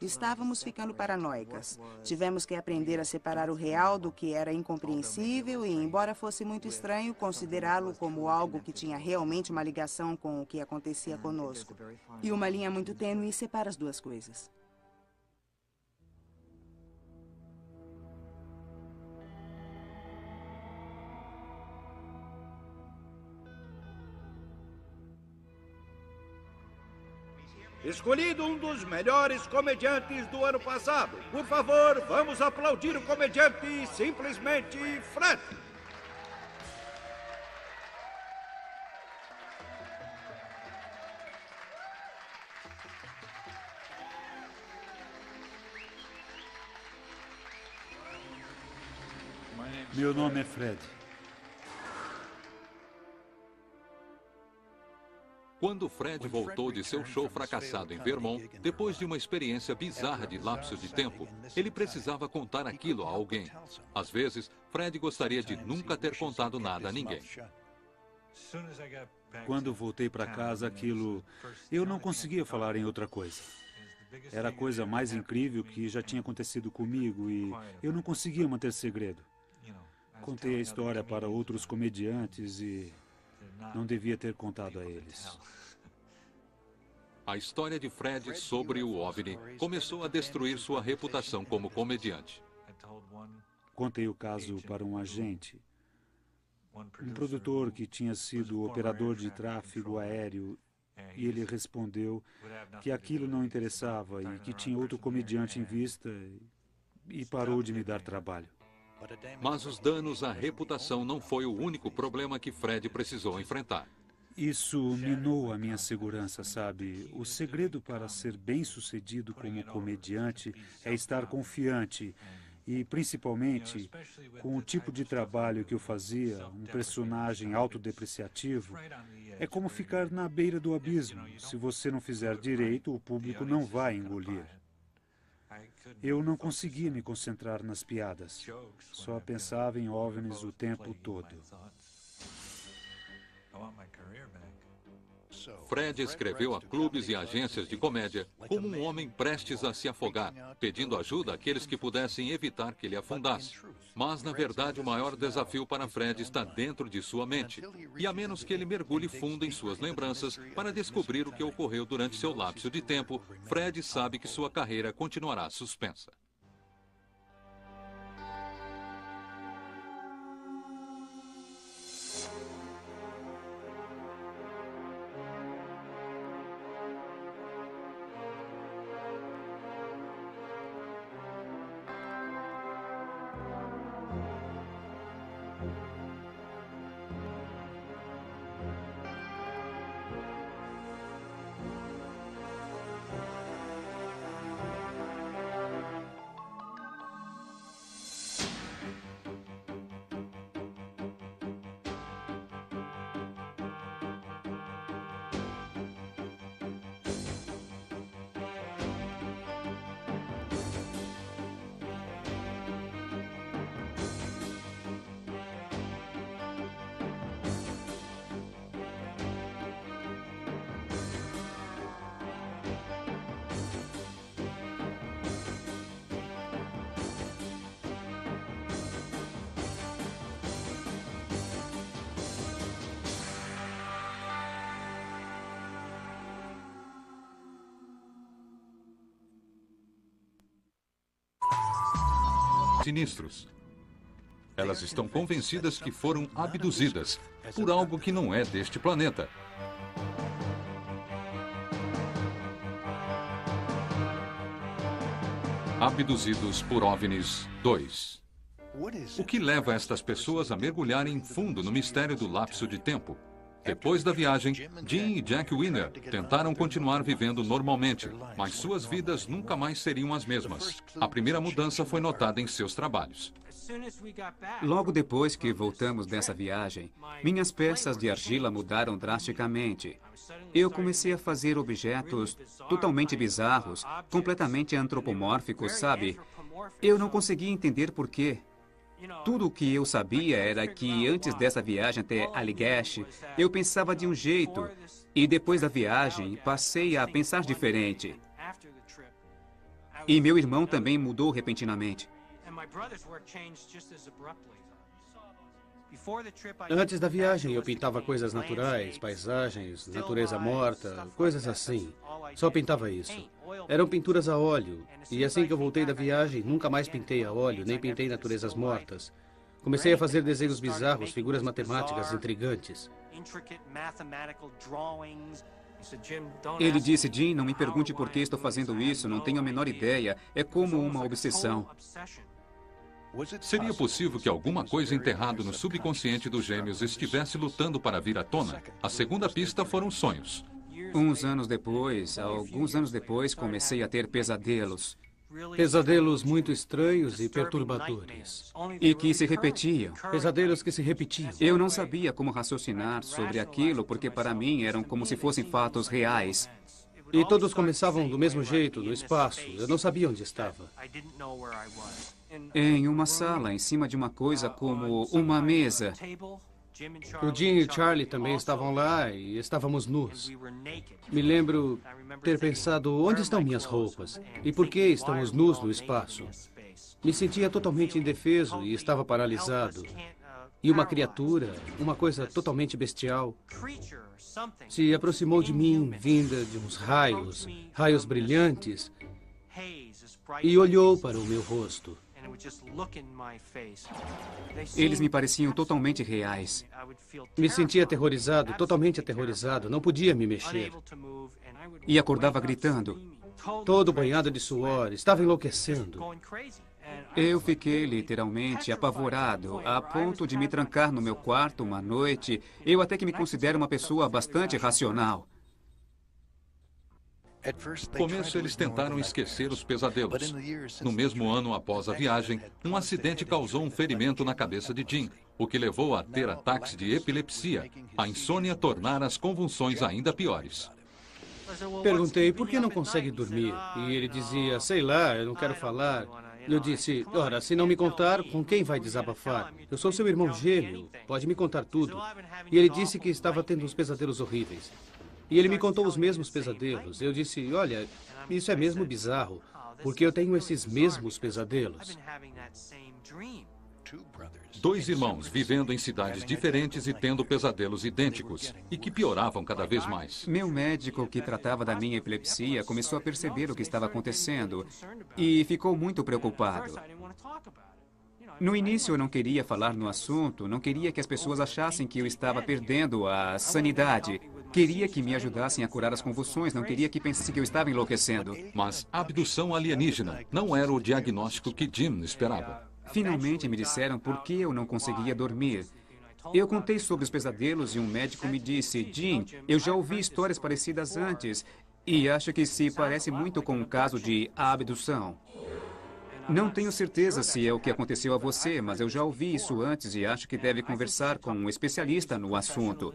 Estávamos ficando paranoicas. Tivemos que aprender a separar o real do que era incompreensível e, embora fosse muito estranho, considerá-lo como algo que tinha realmente uma ligação com o que acontecia conosco. E uma linha muito tênue separa as duas coisas. Escolhido um dos melhores comediantes do ano passado. Por favor, vamos aplaudir o comediante, simplesmente Fred. Meu nome é Fred. Quando Fred voltou de seu show fracassado em Vermont, depois de uma experiência bizarra de lapso de tempo, ele precisava contar aquilo a alguém. Às vezes, Fred gostaria de nunca ter contado nada a ninguém. Quando voltei para casa, eu não conseguia falar em outra coisa. Era a coisa mais incrível que já tinha acontecido comigo e eu não conseguia manter segredo. Contei a história para outros comediantes e não devia ter contado a eles. A história de Fred sobre o OVNI começou a destruir sua reputação como comediante. Contei o caso para um agente, um produtor que tinha sido operador de tráfego aéreo, e ele respondeu que aquilo não interessava e que tinha outro comediante em vista e parou de me dar trabalho. Mas os danos à reputação não foi o único problema que Fred precisou enfrentar. Isso minou a minha segurança, sabe? O segredo para ser bem-sucedido como comediante é estar confiante e, principalmente, com o tipo de trabalho que eu fazia, um personagem autodepreciativo, é como ficar na beira do abismo. Se você não fizer direito, o público não vai engolir. Eu não conseguia me concentrar nas piadas. Só pensava em OVNIs o tempo todo. Fred escreveu a clubes e agências de comédia como um homem prestes a se afogar, pedindo ajuda àqueles que pudessem evitar que ele afundasse. Mas, na verdade, o maior desafio para Fred está dentro de sua mente. E a menos que ele mergulhe fundo em suas lembranças para descobrir o que ocorreu durante seu lapso de tempo, Fred sabe que sua carreira continuará suspensa. Sinistros. Elas estão convencidas que foram abduzidas por algo que não é deste planeta. Abduzidos por OVNIs 2. O que leva estas pessoas a mergulharem fundo no mistério do lapso de tempo? Depois da viagem, Jim e Jack Winner tentaram continuar vivendo normalmente, mas suas vidas nunca mais seriam as mesmas. A primeira mudança foi notada em seus trabalhos. Logo depois que voltamos dessa viagem, minhas peças de argila mudaram drasticamente. Eu comecei a fazer objetos totalmente bizarros, completamente antropomórficos, sabe? Eu não conseguia entender por quê. Tudo o que eu sabia era que antes dessa viagem até Allagash, eu pensava de um jeito, e depois da viagem, passei a pensar diferente. E meu irmão também mudou repentinamente. Antes da viagem, eu pintava coisas naturais, paisagens, natureza morta, coisas assim. Só pintava isso. Eram pinturas a óleo. E assim que eu voltei da viagem, nunca mais pintei a óleo, nem pintei naturezas mortas. Comecei a fazer desenhos bizarros, figuras matemáticas intrigantes. Ele disse, Jim, não me pergunte por que estou fazendo isso, não tenho a menor ideia. É como uma obsessão. Seria possível que alguma coisa enterrada no subconsciente dos gêmeos estivesse lutando para vir à tona? A segunda pista foram sonhos. Alguns anos depois, comecei a ter pesadelos. Pesadelos muito estranhos e perturbadores. E que se repetiam. Pesadelos que se repetiam. Eu não sabia como raciocinar sobre aquilo, porque para mim eram como se fossem fatos reais. E todos começavam do mesmo jeito, no espaço. Eu não sabia onde estava. Em uma sala, em cima de uma coisa como uma mesa. O Jim e o Charlie também estavam lá e estávamos nus. Me lembro ter pensado, onde estão minhas roupas? E por que estamos nus no espaço? Me sentia totalmente indefeso e estava paralisado. E uma criatura, uma coisa totalmente bestial, se aproximou de mim, vinda de uns raios, raios brilhantes, e olhou para o meu rosto. Eles me pareciam totalmente reais. Me sentia aterrorizado, totalmente aterrorizado. Não podia me mexer. E acordava gritando. Todo banhado de suor, estava enlouquecendo. Eu fiquei literalmente apavorado, a ponto de me trancar no meu quarto uma noite. Eu até que me considero uma pessoa bastante racional. No começo, eles tentaram esquecer os pesadelos. No mesmo ano após a viagem, um acidente causou um ferimento na cabeça de Jim, o que levou a ter ataques de epilepsia. A insônia tornara as convulsões ainda piores. Perguntei, por que não consegue dormir? E ele dizia, sei lá, eu não quero falar. Eu disse, ora, se não me contar, com quem vai desabafar? Eu sou seu irmão gêmeo, pode me contar tudo. E ele disse que estava tendo uns pesadelos horríveis. E ele me contou os mesmos pesadelos. Eu disse, olha, isso é mesmo bizarro, porque eu tenho esses mesmos pesadelos. Dois irmãos vivendo em cidades diferentes e tendo pesadelos idênticos, e que pioravam cada vez mais. Meu médico, que tratava da minha epilepsia, começou a perceber o que estava acontecendo e ficou muito preocupado. No início, eu não queria falar no assunto, não queria que as pessoas achassem que eu estava perdendo a sanidade. Queria que me ajudassem a curar as convulsões, não queria que pensassem que eu estava enlouquecendo. Mas abdução alienígena não era o diagnóstico que Jim esperava. Finalmente me disseram por que eu não conseguia dormir. Eu contei sobre os pesadelos e um médico me disse, Jim, eu já ouvi histórias parecidas antes e acho que se parece muito com um caso de abdução. Não tenho certeza se é o que aconteceu a você, mas eu já ouvi isso antes e acho que deve conversar com um especialista no assunto.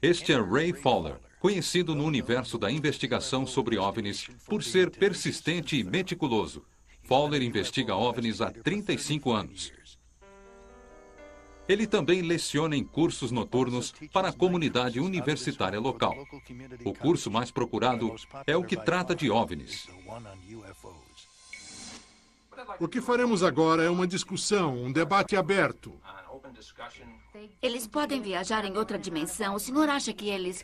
Este é Ray Fowler, conhecido no universo da investigação sobre OVNIs por ser persistente e meticuloso. Fowler investiga OVNIs há 35 anos. Ele também leciona em cursos noturnos para a comunidade universitária local. O curso mais procurado é o que trata de OVNIs. O que faremos agora é uma discussão, um debate aberto. Eles podem viajar em outra dimensão. O senhor acha que eles...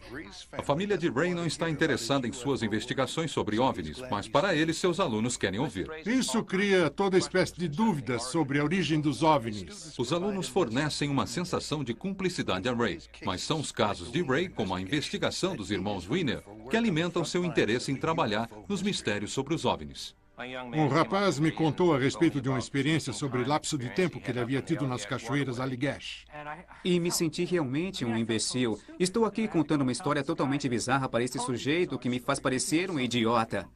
A família de Ray não está interessada em suas investigações sobre OVNIs, mas para ele, seus alunos querem ouvir. Isso cria toda espécie de dúvidas sobre a origem dos OVNIs. Os alunos fornecem uma sensação de cumplicidade a Ray, mas são os casos de Ray, como a investigação dos irmãos Wiener, que alimentam seu interesse em trabalhar nos mistérios sobre os OVNIs. Um rapaz me contou a respeito de uma experiência sobre lapso de tempo que ele havia tido nas cachoeiras Allagash. E me senti realmente um imbecil. Estou aqui contando uma história totalmente bizarra para esse sujeito que me faz parecer um idiota.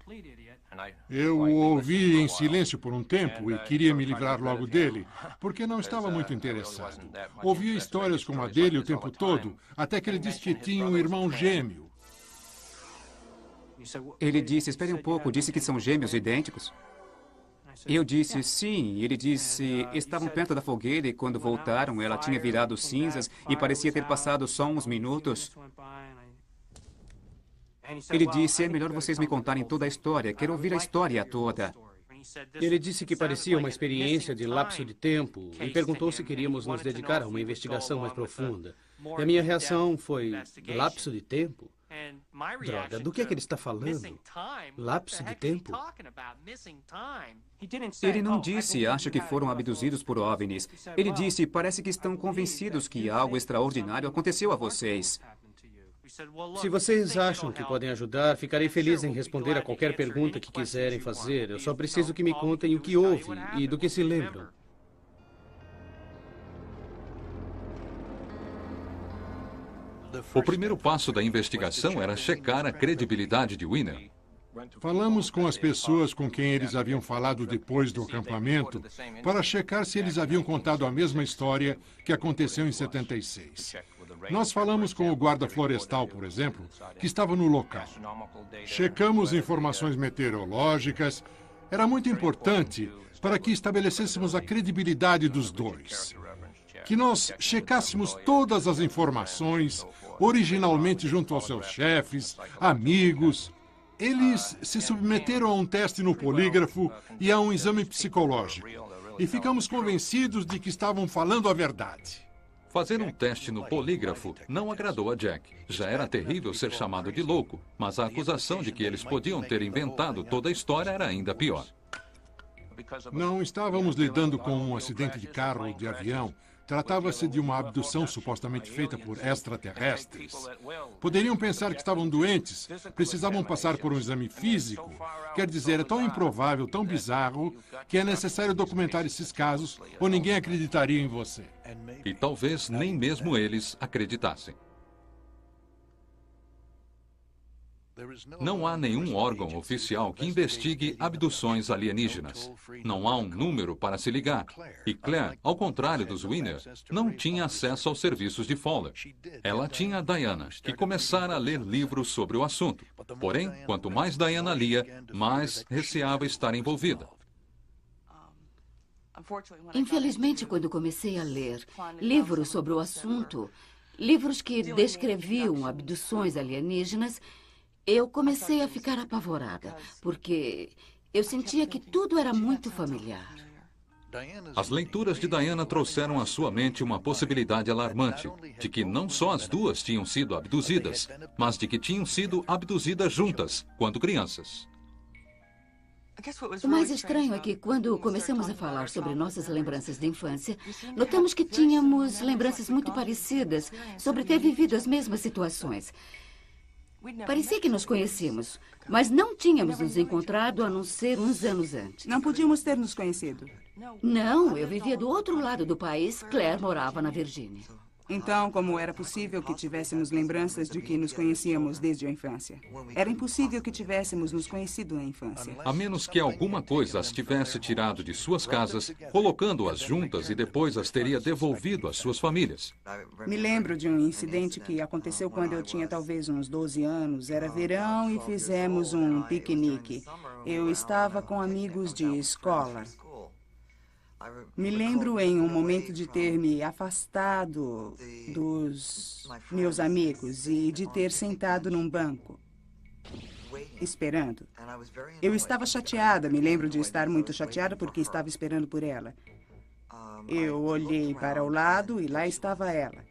Eu o ouvi em silêncio por um tempo e queria me livrar logo dele, porque não estava muito interessado. Ouvia histórias como a dele o tempo todo, até que ele disse que tinha um irmão gêmeo. Ele disse, espere um pouco, disse que são gêmeos idênticos? Eu disse, sim. Ele disse, estavam perto da fogueira e quando voltaram, ela tinha virado cinzas e parecia ter passado só uns minutos. Ele disse, é melhor vocês me contarem toda a história, quero ouvir a história toda. Ele disse que parecia uma experiência de lapso de tempo e perguntou se queríamos nos dedicar a uma investigação mais profunda. E a minha reação foi, lapso de tempo? Droga, do que é que ele está falando? Lapso de tempo? Ele não disse, acho que foram abduzidos por OVNIs. Ele disse, parece que estão convencidos que algo extraordinário aconteceu a vocês. Se vocês acham que podem ajudar, ficarei feliz em responder a qualquer pergunta que quiserem fazer. Eu só preciso que me contem o que houve e do que se lembram. O primeiro passo da investigação era checar a credibilidade de Winner. Falamos com as pessoas com quem eles haviam falado depois do acampamento para checar se eles haviam contado a mesma história que aconteceu em 76. Nós falamos com o guarda florestal, por exemplo, que estava no local. Checamos informações meteorológicas. Era muito importante para que estabelecêssemos a credibilidade dos dois. Que nós checássemos todas as informações, originalmente junto aos seus chefes, amigos. Eles se submeteram a um teste no polígrafo e a um exame psicológico. E ficamos convencidos de que estavam falando a verdade. Fazer um teste no polígrafo não agradou a Jack. Já era terrível ser chamado de louco, mas a acusação de que eles podiam ter inventado toda a história era ainda pior. Não estávamos lidando com um acidente de carro ou de avião. Tratava-se de uma abdução supostamente feita por extraterrestres. Poderiam pensar que estavam doentes, precisavam passar por um exame físico. Quer dizer, é tão improvável, tão bizarro, que é necessário documentar esses casos ou ninguém acreditaria em você. E talvez nem mesmo eles acreditassem. Não há nenhum órgão oficial que investigue abduções alienígenas. Não há um número para se ligar. E Claire, ao contrário dos Winner, não tinha acesso aos serviços de Fowler. Ela tinha a Diana, que começara a ler livros sobre o assunto. Porém, quanto mais Diana lia, mais receava estar envolvida. Infelizmente, quando comecei a ler livros sobre o assunto, livros que descreviam abduções alienígenas, eu comecei a ficar apavorada, porque eu sentia que tudo era muito familiar. As leituras de Diana trouxeram à sua mente uma possibilidade alarmante, de que não só as duas tinham sido abduzidas, mas de que tinham sido abduzidas juntas, quando crianças. O mais estranho é que, quando começamos a falar sobre nossas lembranças de infância, notamos que tínhamos lembranças muito parecidas sobre ter vivido as mesmas situações. Parecia que nos conhecíamos, mas não tínhamos nos encontrado a não ser uns anos antes. Não podíamos ter nos conhecido. Não, eu vivia do outro lado do país. Claire morava na Virgínia. Então, como era possível que tivéssemos lembranças de que nos conhecíamos desde a infância? Era impossível que tivéssemos nos conhecido na infância. A menos que alguma coisa as tivesse tirado de suas casas, colocando-as juntas e depois as teria devolvido às suas famílias. Me lembro de um incidente que aconteceu quando eu tinha talvez uns 12 anos. Era verão e fizemos um piquenique. Eu estava com amigos de escola. Me lembro em um momento de ter me afastado dos meus amigos e de ter sentado num banco, esperando. Eu estava chateada, me lembro de estar muito chateada porque estava esperando por ela. Eu olhei para o lado e lá estava ela.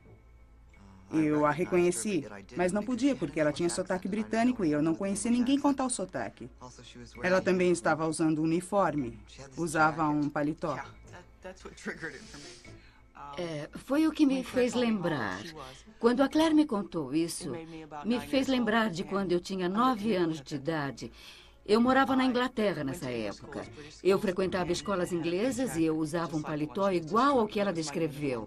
Eu a reconheci, mas não podia porque ela tinha sotaque britânico e eu não conhecia ninguém com tal sotaque. Ela também estava usando um uniforme, usava um paletó. Foi o que me fez lembrar. Quando a Claire me contou isso, me fez lembrar de quando eu tinha 9 anos de idade. Eu morava na Inglaterra nessa época. Eu frequentava escolas inglesas e eu usava um paletó igual ao que ela descreveu.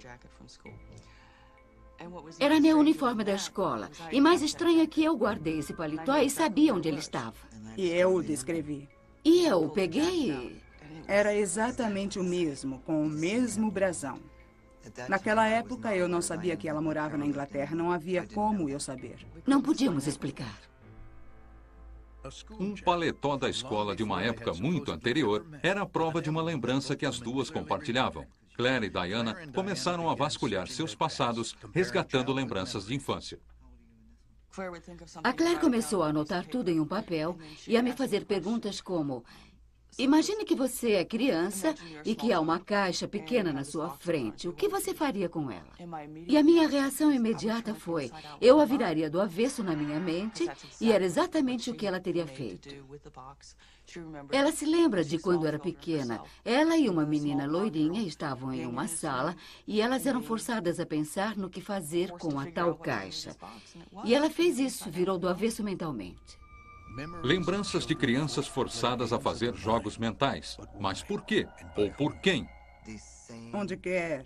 Era meu uniforme da escola. E mais estranho é que eu guardei esse paletó e sabia onde ele estava. E eu o descrevi. E eu peguei... Era exatamente o mesmo, com o mesmo brasão. Naquela época, eu não sabia que ela morava na Inglaterra. Não havia como eu saber. Não podíamos explicar. Um paletó da escola de uma época muito anterior era a prova de uma lembrança que as duas compartilhavam. Claire e Diana começaram a vasculhar seus passados, resgatando lembranças de infância. A Claire começou a anotar tudo em um papel e a me fazer perguntas como: imagine que você é criança e que há uma caixa pequena na sua frente. O que você faria com ela? E a minha reação imediata foi: eu a viraria do avesso na minha mente, e era exatamente o que ela teria feito. Ela se lembra de quando era pequena. Ela e uma menina loirinha estavam em uma sala e elas eram forçadas a pensar no que fazer com a tal caixa. E ela fez isso, virou do avesso mentalmente. Lembranças de crianças forçadas a fazer jogos mentais. Mas por quê? Ou por quem? Onde quer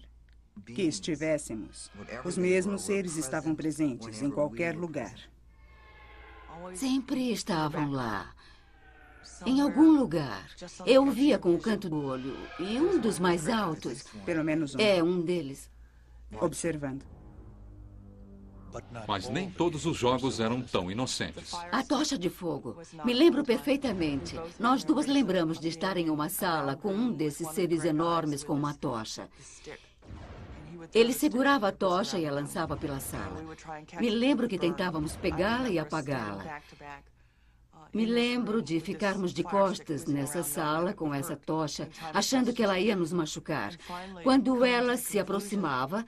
que estivéssemos, os mesmos seres estavam presentes em qualquer lugar. Sempre estavam lá. Em algum lugar. Eu o via com o canto do olho. E um dos mais altos... Pelo menos um. É, um deles. Observando. Mas nem todos os jogos eram tão inocentes. A tocha de fogo. Me lembro perfeitamente. Nós duas lembramos de estar em uma sala com um desses seres enormes com uma tocha. Ele segurava a tocha e a lançava pela sala. Me lembro que tentávamos pegá-la e apagá-la. Me lembro de ficarmos de costas nessa sala com essa tocha, achando que ela ia nos machucar. Quando ela se aproximava,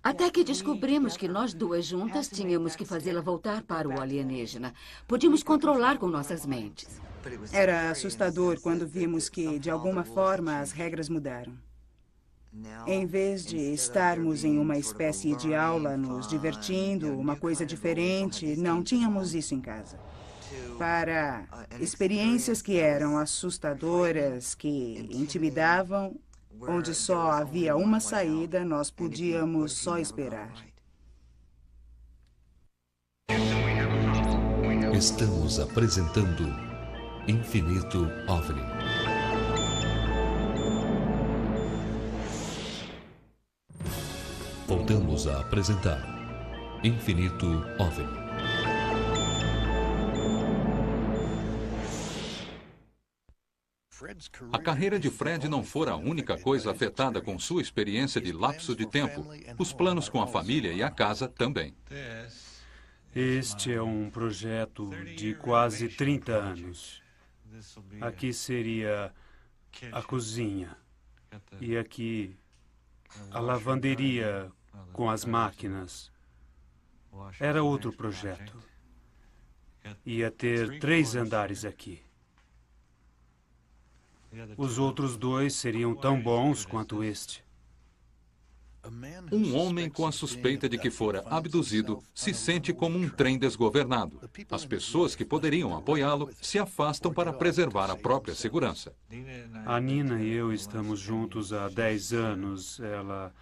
até que descobrimos que nós duas juntas tínhamos que fazê-la voltar para o alienígena. Podíamos controlar com nossas mentes. Era assustador quando vimos que, de alguma forma, as regras mudaram. Em vez de estarmos em uma espécie de aula, nos divertindo, uma coisa diferente, não tínhamos isso em casa. Para experiências que eram assustadoras, que intimidavam, onde só havia uma saída, nós podíamos só esperar. Estamos apresentando Infinito OVNI. Voltamos a apresentar Infinito OVNI. A carreira de Fred não fora a única coisa afetada com sua experiência de lapso de tempo. Os planos com a família e a casa também. Este é um projeto de quase 30 anos. Aqui seria a cozinha. E aqui a lavanderia com as máquinas. Era outro projeto. Ia ter 3 andares aqui. Os outros 2 seriam tão bons quanto este. Um homem com a suspeita de que fora abduzido se sente como um trem desgovernado. As pessoas que poderiam apoiá-lo se afastam para preservar a própria segurança. A Nina e eu estamos juntos há 10 anos. Ela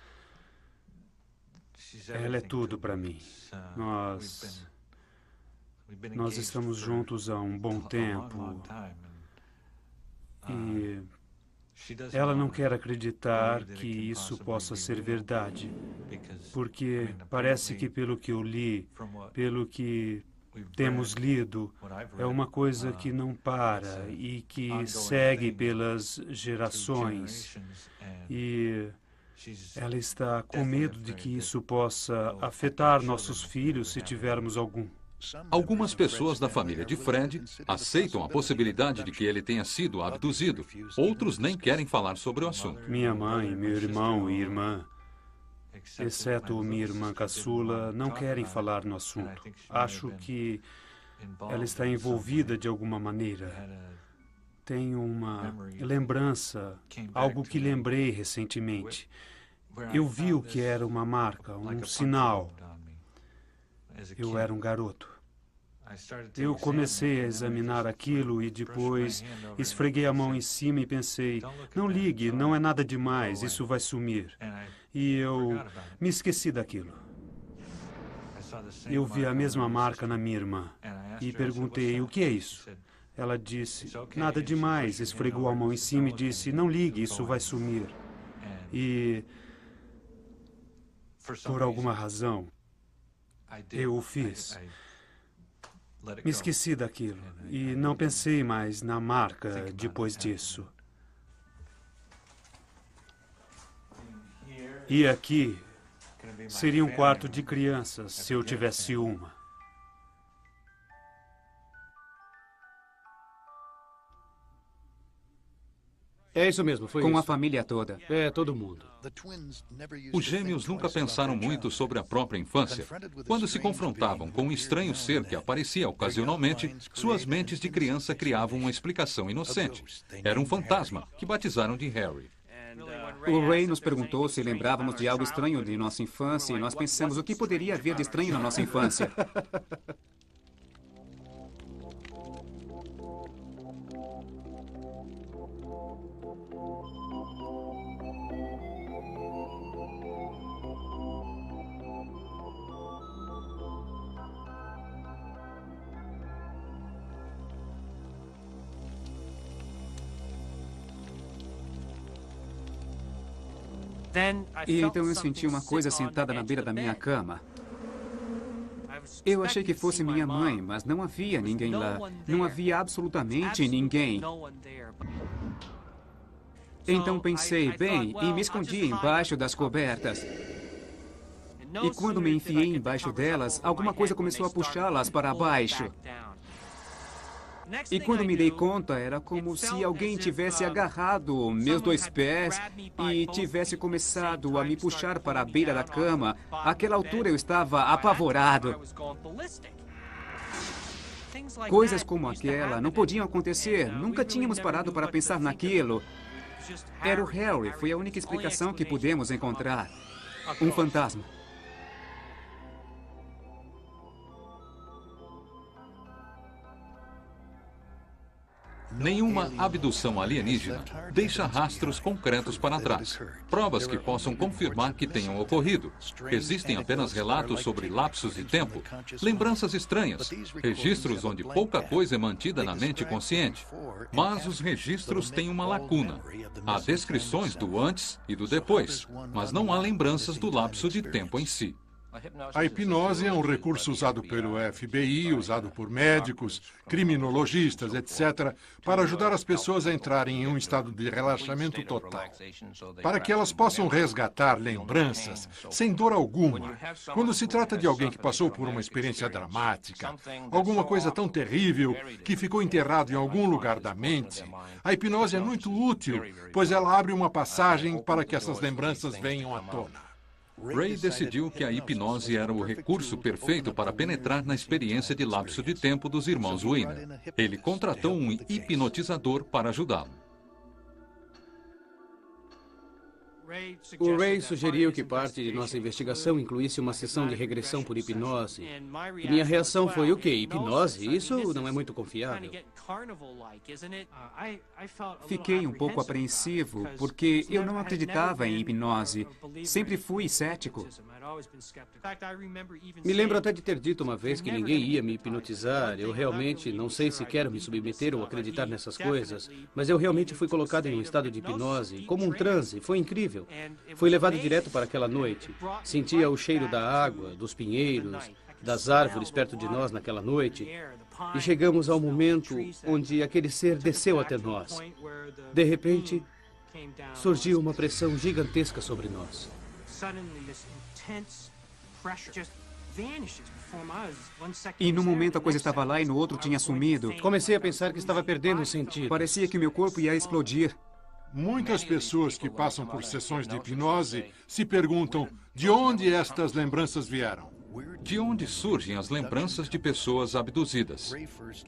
é tudo para mim. Nós estamos juntos há um bom tempo. E ela não quer acreditar que isso possa ser verdade, porque parece que, pelo que eu li, pelo que temos lido, é uma coisa que não para e que segue pelas gerações. E ela está com medo de que isso possa afetar nossos filhos se tivermos algum. Algumas pessoas da família de Fred aceitam a possibilidade de que ele tenha sido abduzido. Outros nem querem falar sobre o assunto. Minha mãe, meu irmão e irmã, exceto minha irmã caçula, não querem falar no assunto. Acho que ela está envolvida de alguma maneira. Tenho uma lembrança, algo que lembrei recentemente. Eu vi o que era uma marca, um sinal. Eu era um garoto. Eu comecei a examinar aquilo e depois esfreguei a mão em cima e pensei, não ligue, não é nada demais, isso vai sumir. E eu me esqueci daquilo. Eu vi a mesma marca na minha irmã e perguntei, o que é isso? Ela disse, nada demais, esfregou a mão em cima e disse, não ligue, isso vai sumir. E, por alguma razão, eu o fiz. Me esqueci daquilo e não pensei mais na marca depois disso. E aqui seria um quarto de crianças, se eu tivesse uma. É isso mesmo, foi Com isso. a família toda. É, todo mundo. Os gêmeos nunca pensaram muito sobre a própria infância. Quando se confrontavam com um estranho ser que aparecia ocasionalmente, suas mentes de criança criavam uma explicação inocente. Era um fantasma, que batizaram de Harry. O Ray nos perguntou se lembrávamos de algo estranho de nossa infância e nós pensamos o que poderia haver de estranho na nossa infância. E então eu senti uma coisa sentada na beira da minha cama. Eu achei que fosse minha mãe, mas não havia ninguém lá. Não havia absolutamente ninguém. Então pensei, bem, e me escondi embaixo das cobertas. E quando me enfiei embaixo delas, alguma coisa começou a puxá-las para baixo. E quando me dei conta, era como se alguém tivesse agarrado meus 2 pés e tivesse começado a me puxar para a beira da cama. Àquela altura eu estava apavorado. Coisas como aquela não podiam acontecer. Nunca tínhamos parado para pensar naquilo. Era o Harry. Foi a única explicação que pudemos encontrar. Um fantasma. Nenhuma abdução alienígena deixa rastros concretos para trás, provas que possam confirmar que tenham ocorrido. Existem apenas relatos sobre lapsos de tempo, lembranças estranhas, registros onde pouca coisa é mantida na mente consciente. Mas os registros têm uma lacuna. Há descrições do antes e do depois, mas não há lembranças do lapso de tempo em si. A hipnose é um recurso usado pelo FBI, usado por médicos, criminologistas, etc., para ajudar as pessoas a entrarem em um estado de relaxamento total, para que elas possam resgatar lembranças sem dor alguma. Quando se trata de alguém que passou por uma experiência dramática, alguma coisa tão terrível que ficou enterrado em algum lugar da mente, a hipnose é muito útil, pois ela abre uma passagem para que essas lembranças venham à tona. Ray decidiu que a hipnose era o recurso perfeito para penetrar na experiência de lapso de tempo dos irmãos Weiner. Ele contratou um hipnotizador para ajudá-lo. O Ray sugeriu que parte de nossa investigação incluísse uma sessão de regressão por hipnose. E minha reação foi, o quê? Hipnose? Isso não é muito confiável. Fiquei um pouco apreensivo, porque eu não acreditava em hipnose. Sempre fui cético. Me lembro até de ter dito uma vez que ninguém ia me hipnotizar. Eu realmente não sei se quero me submeter ou acreditar nessas coisas, mas eu realmente fui colocado em um estado de hipnose, como um transe. Foi incrível. Fui levado direto para aquela noite. Sentia o cheiro da água, dos pinheiros, das árvores perto de nós naquela noite. E chegamos ao momento onde aquele ser desceu até nós. De repente, surgiu uma pressão gigantesca sobre nós. E no momento a coisa estava lá e no outro tinha sumido. Comecei a pensar que estava perdendo o sentido. Parecia que meu corpo ia explodir. Muitas pessoas que passam por sessões de hipnose se perguntam de onde estas lembranças vieram. De onde surgem as lembranças de pessoas abduzidas?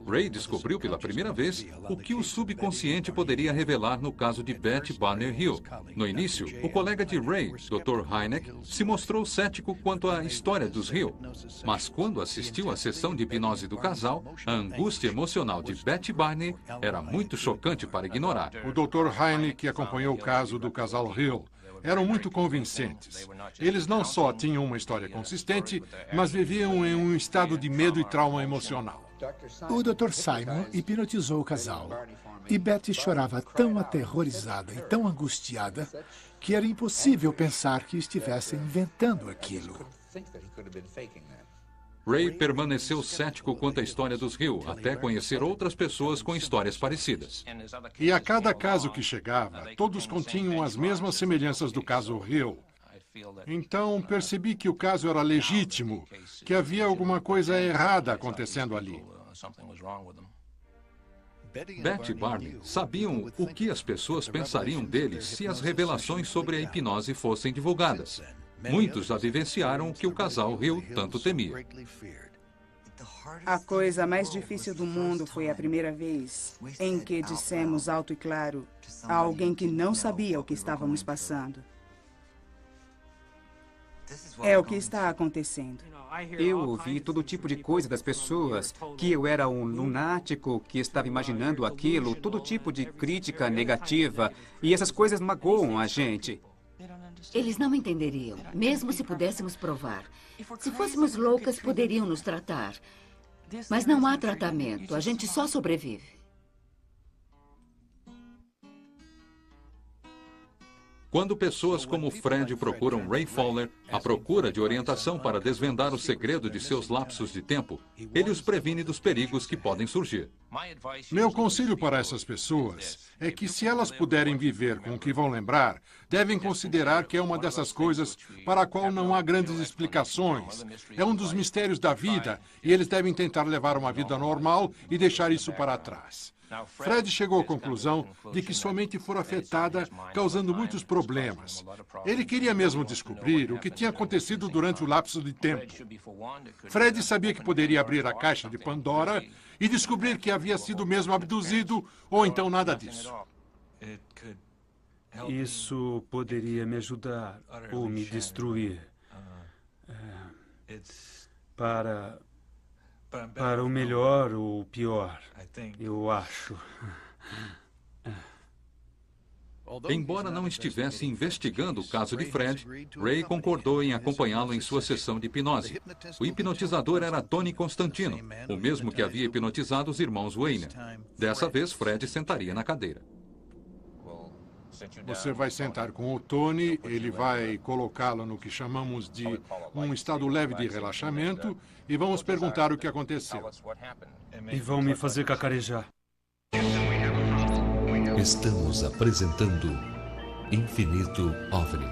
Ray descobriu pela primeira vez o que o subconsciente poderia revelar no caso de Betty Barner Hill. No início, o colega de Ray, Dr. Hynek, se mostrou cético quanto à história dos Hill. Mas quando assistiu à sessão de hipnose do casal, a angústia emocional de Betty Barner era muito chocante para ignorar. O Dr. Hynek acompanhou o caso do casal Hill. Eram muito convincentes. Eles não só tinham uma história consistente, mas viviam em um estado de medo e trauma emocional. O Dr. Simon hipnotizou o casal. E Betty chorava tão aterrorizada e tão angustiada que era impossível pensar que estivessem inventando aquilo. Ray permaneceu cético quanto à história dos Hill, até conhecer outras pessoas com histórias parecidas. E a cada caso que chegava, todos continham as mesmas semelhanças do caso Hill. Então, percebi que o caso era legítimo, que havia alguma coisa errada acontecendo ali. Betty e Barney sabiam o que as pessoas pensariam deles se as revelações sobre a hipnose fossem divulgadas. Muitos já vivenciaram o que o casal Hill tanto temia. A coisa mais difícil do mundo foi a primeira vez em que dissemos alto e claro a alguém que não sabia o que estávamos passando. É o que está acontecendo. Eu ouvi todo tipo de coisa das pessoas, que eu era um lunático, que estava imaginando aquilo, todo tipo de crítica negativa, e essas coisas magoam a gente. Eles não entenderiam, mesmo se pudéssemos provar. Se fôssemos loucas, poderiam nos tratar. Mas não há tratamento, a gente só sobrevive. Quando pessoas como Fred procuram Ray Fowler à procura de orientação para desvendar o segredo de seus lapsos de tempo, ele os previne dos perigos que podem surgir. Meu conselho para essas pessoas é que, se elas puderem viver com o que vão lembrar, devem considerar que é uma dessas coisas para a qual não há grandes explicações. É um dos mistérios da vida e eles devem tentar levar uma vida normal e deixar isso para trás. Fred chegou à conclusão de que sua mente fora afetada, causando muitos problemas. Ele queria mesmo descobrir o que tinha acontecido durante o lapso de tempo. Fred sabia que poderia abrir a caixa de Pandora e descobrir que havia sido mesmo abduzido, ou então nada disso. Isso poderia me ajudar ou me destruir. Para o melhor ou o pior, eu acho. Embora não estivesse investigando o caso de Fred, Ray concordou em acompanhá-lo em sua sessão de hipnose. O hipnotizador era Tony Constantino, o mesmo que havia hipnotizado os irmãos Weiner. Dessa vez, Fred sentaria na cadeira. Você vai sentar com o Tony, ele vai colocá-lo no que chamamos de um estado leve de relaxamento e vamos perguntar o que aconteceu. E vão me fazer cacarejar. Estamos apresentando Infinito OVNI.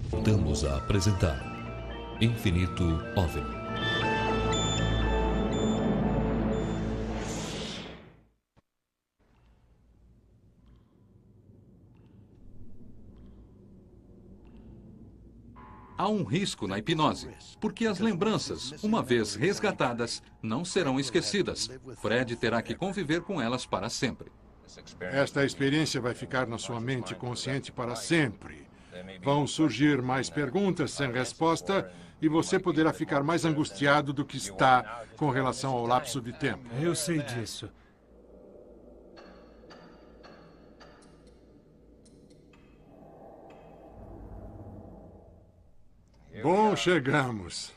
Voltamos a apresentar Infinito OVNI. Há um risco na hipnose, porque as lembranças, uma vez resgatadas, não serão esquecidas. Fred terá que conviver com elas para sempre. Esta experiência vai ficar na sua mente consciente para sempre. Vão surgir mais perguntas sem resposta e você poderá ficar mais angustiado do que está com relação ao lapso de tempo. Eu sei disso. Bom, chegamos.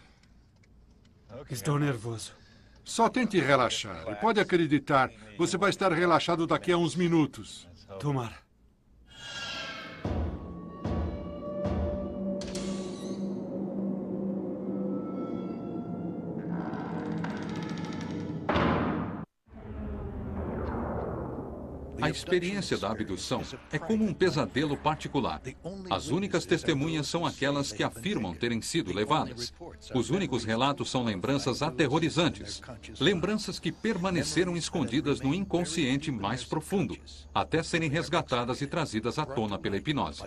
Estou nervoso. Só tente relaxar. E pode acreditar, você vai estar relaxado daqui a uns minutos. Tomara. A experiência da abdução é como um pesadelo particular. As únicas testemunhas são aquelas que afirmam terem sido levadas. Os únicos relatos são lembranças aterrorizantes. Lembranças que permaneceram escondidas no inconsciente mais profundo, até serem resgatadas e trazidas à tona pela hipnose.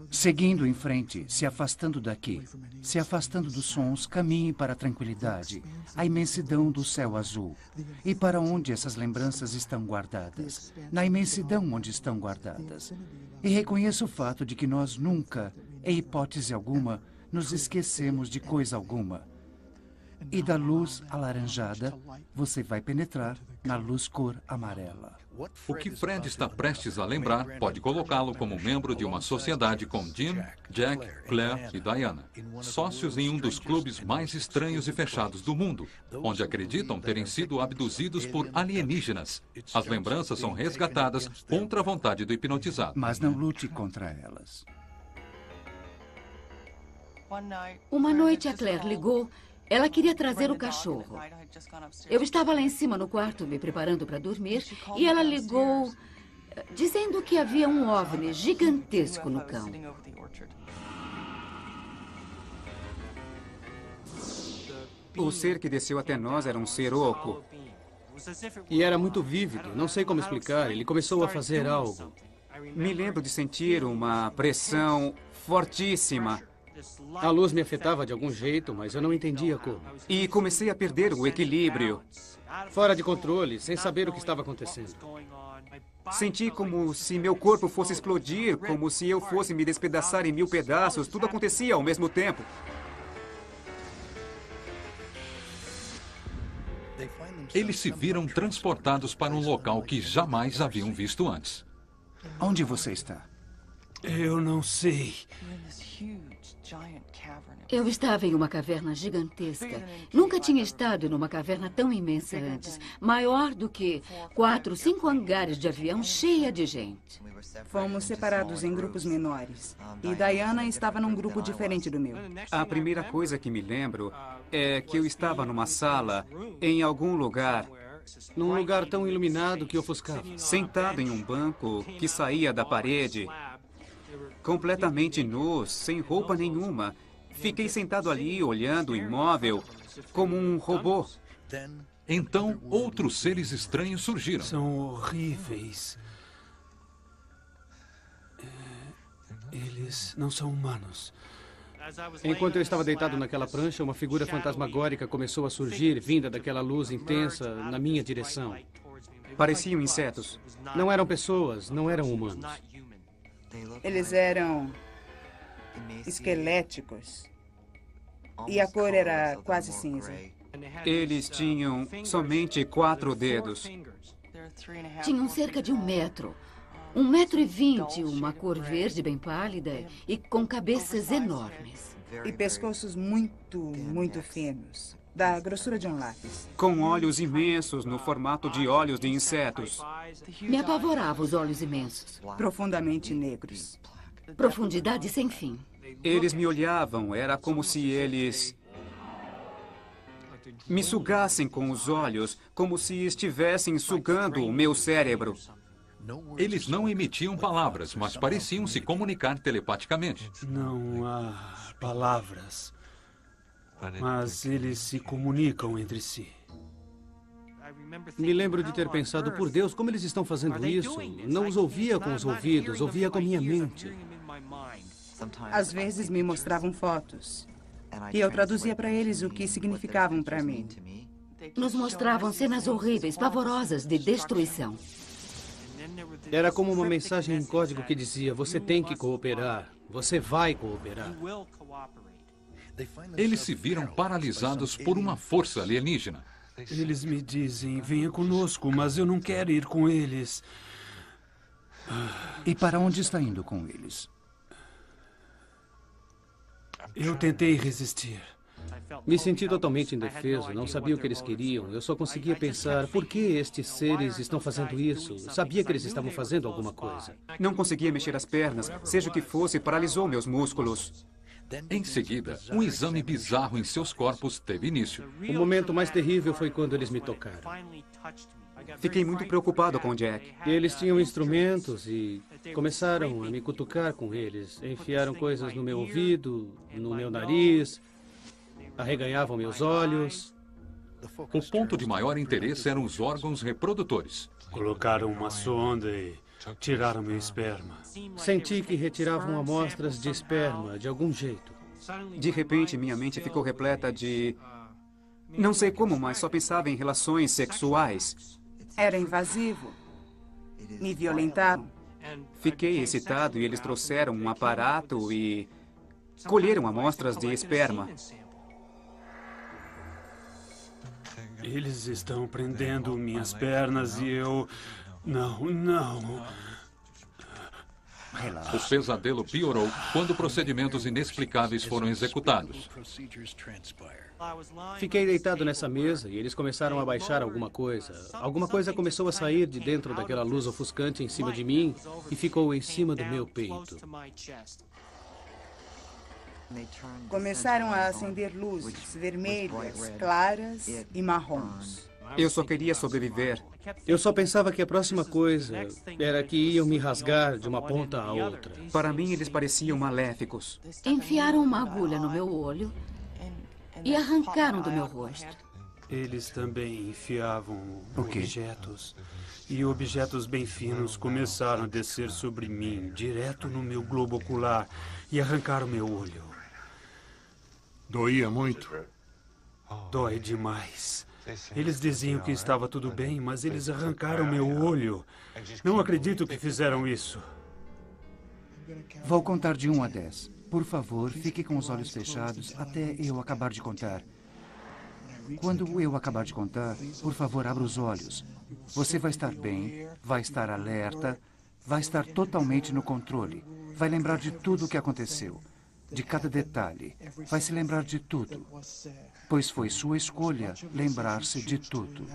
Seguindo em frente, se afastando daqui, se afastando dos sons, caminhe para a tranquilidade, a imensidão do céu azul. E para onde essas lembranças estão guardadas? Na imensidão onde estão guardadas. E reconheça o fato de que nós nunca, em hipótese alguma, nos esquecemos de coisa alguma. E da luz alaranjada, você vai penetrar na luz cor amarela. O que Fred está prestes a lembrar pode colocá-lo como membro de uma sociedade com Jim, Jack, Claire e Diana, sócios em um dos clubes mais estranhos e fechados do mundo, onde acreditam terem sido abduzidos por alienígenas. As lembranças são resgatadas contra a vontade do hipnotizado. Mas não lute contra elas. Uma noite a Claire ligou. Ela queria trazer o cachorro. Eu estava lá em cima no quarto me preparando para dormir e ela ligou dizendo que havia um OVNI gigantesco no cão. O ser que desceu até nós era um ser oco. E era muito vívido, não sei como explicar. Ele começou a fazer algo. Me lembro de sentir uma pressão fortíssima. A luz me afetava de algum jeito, mas eu não entendia como. E comecei a perder o equilíbrio. Fora de controle, sem saber o que estava acontecendo. Senti como se meu corpo fosse explodir, como se eu fosse me despedaçar em 1000 pedaços. Tudo acontecia ao mesmo tempo. Eles se viram transportados para um local que jamais haviam visto antes. Onde você está? Eu não sei. Eu estava em uma caverna gigantesca. Nunca tinha estado numa caverna tão imensa antes. Maior do que 4, 5 hangares de avião cheia de gente. Fomos separados em grupos menores. E Diana estava num grupo diferente do meu. A primeira coisa que me lembro é que eu estava numa sala, em algum lugar. Num lugar tão iluminado que ofuscava. Sentado em um banco que saía da parede. Completamente nu, sem roupa nenhuma. Fiquei sentado ali, olhando o imóvel, como um robô. Então, outros seres estranhos surgiram. São horríveis. Eles não são humanos. Enquanto eu estava deitado naquela prancha, uma figura fantasmagórica começou a surgir, vinda daquela luz intensa, na minha direção. Pareciam insetos. Não eram pessoas, não eram humanos. Eles eram esqueléticos. E a cor era quase cinza. Eles tinham somente 4 dedos. Tinham cerca de 1 metro. 1,20 m, uma cor verde bem pálida e com cabeças enormes. E pescoços muito finos, da grossura de um lápis. Com olhos imensos no formato de olhos de insetos. Me apavorava os olhos imensos. Profundamente negros. Profundidade sem fim. Eles me olhavam, era como se eles me sugassem com os olhos, como se estivessem sugando o meu cérebro. Eles não emitiam palavras, mas pareciam se comunicar telepaticamente. Não há palavras, mas eles se comunicam entre si. Me lembro de ter pensado, por Deus, como eles estão fazendo isso? Não os ouvia com os ouvidos, ouvia com a minha mente. Às vezes me mostravam fotos. E eu traduzia para eles o que significavam para mim. Nos mostravam cenas horríveis, pavorosas, de destruição. Era como uma mensagem em código que dizia, você tem que cooperar, você vai cooperar. Eles se viram paralisados por uma força alienígena. Eles me dizem, venha conosco, mas eu não quero ir com eles. E para onde está indo com eles? Eu tentei resistir. Me senti totalmente indefeso, não sabia o que eles queriam. Eu só conseguia pensar, por que estes seres estão fazendo isso? Sabia que eles estavam fazendo alguma coisa. Não conseguia mexer as pernas, seja o que fosse, paralisou meus músculos. Em seguida, um exame bizarro em seus corpos teve início. O momento mais terrível foi quando eles me tocaram. Fiquei muito preocupado com Jack. Eles tinham instrumentos e começaram a me cutucar com eles. Enfiaram coisas no meu ouvido, no meu nariz, arreganhavam meus olhos. O ponto de maior interesse eram os órgãos reprodutores. Colocaram uma sonda e tiraram meu esperma. Senti que retiravam amostras de esperma de algum jeito. De repente, minha mente ficou repleta de... Não sei como, mas só pensava em relações sexuais. Era invasivo. Me violentaram. Fiquei excitado e eles trouxeram um aparato e colheram amostras de esperma. Eles estão prendendo minhas pernas e eu... Não. O pesadelo piorou quando procedimentos inexplicáveis foram executados. Fiquei deitado nessa mesa e eles começaram a baixar alguma coisa. Alguma coisa começou a sair de dentro daquela luz ofuscante em cima de mim e ficou em cima do meu peito. Começaram a acender luzes vermelhas, claras e marrons. Eu só queria sobreviver. Eu só pensava que a próxima coisa era que iam me rasgar de uma ponta à outra. Para mim, eles pareciam maléficos. Enfiaram uma agulha no meu olho e arrancaram do meu rosto. Eles também enfiavam O quê? objetos. E objetos bem finos começaram a descer sobre mim, direto no meu globo ocular, e arrancaram meu olho. Doía muito? Dói demais. Eles diziam que estava tudo bem, mas eles arrancaram meu olho. Não acredito que fizeram isso. Vou contar de 1 a 10. Por favor, fique com os olhos fechados até eu acabar de contar. Quando eu acabar de contar, por favor, abra os olhos. Você vai estar bem, vai estar alerta, vai estar totalmente no controle. Vai lembrar de tudo o que aconteceu, de cada detalhe. Vai se lembrar de tudo, pois foi sua escolha lembrar-se de tudo.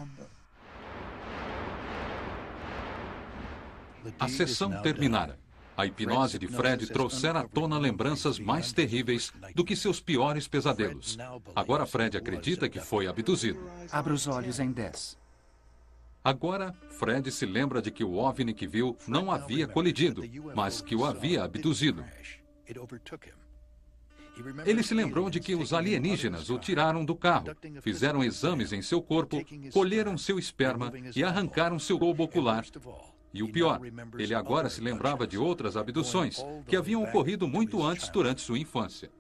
A sessão terminara. A hipnose de Fred trouxera à tona lembranças mais terríveis do que seus piores pesadelos. Agora Fred acredita que foi abduzido. Abra os olhos em 10. Agora, Fred se lembra de que o OVNI que viu não havia colidido, mas que o havia abduzido. Ele se lembrou de que os alienígenas o tiraram do carro, fizeram exames em seu corpo, colheram seu esperma e arrancaram seu globo ocular. E o pior, ele agora se lembrava de outras abduções que haviam ocorrido muito antes durante sua infância.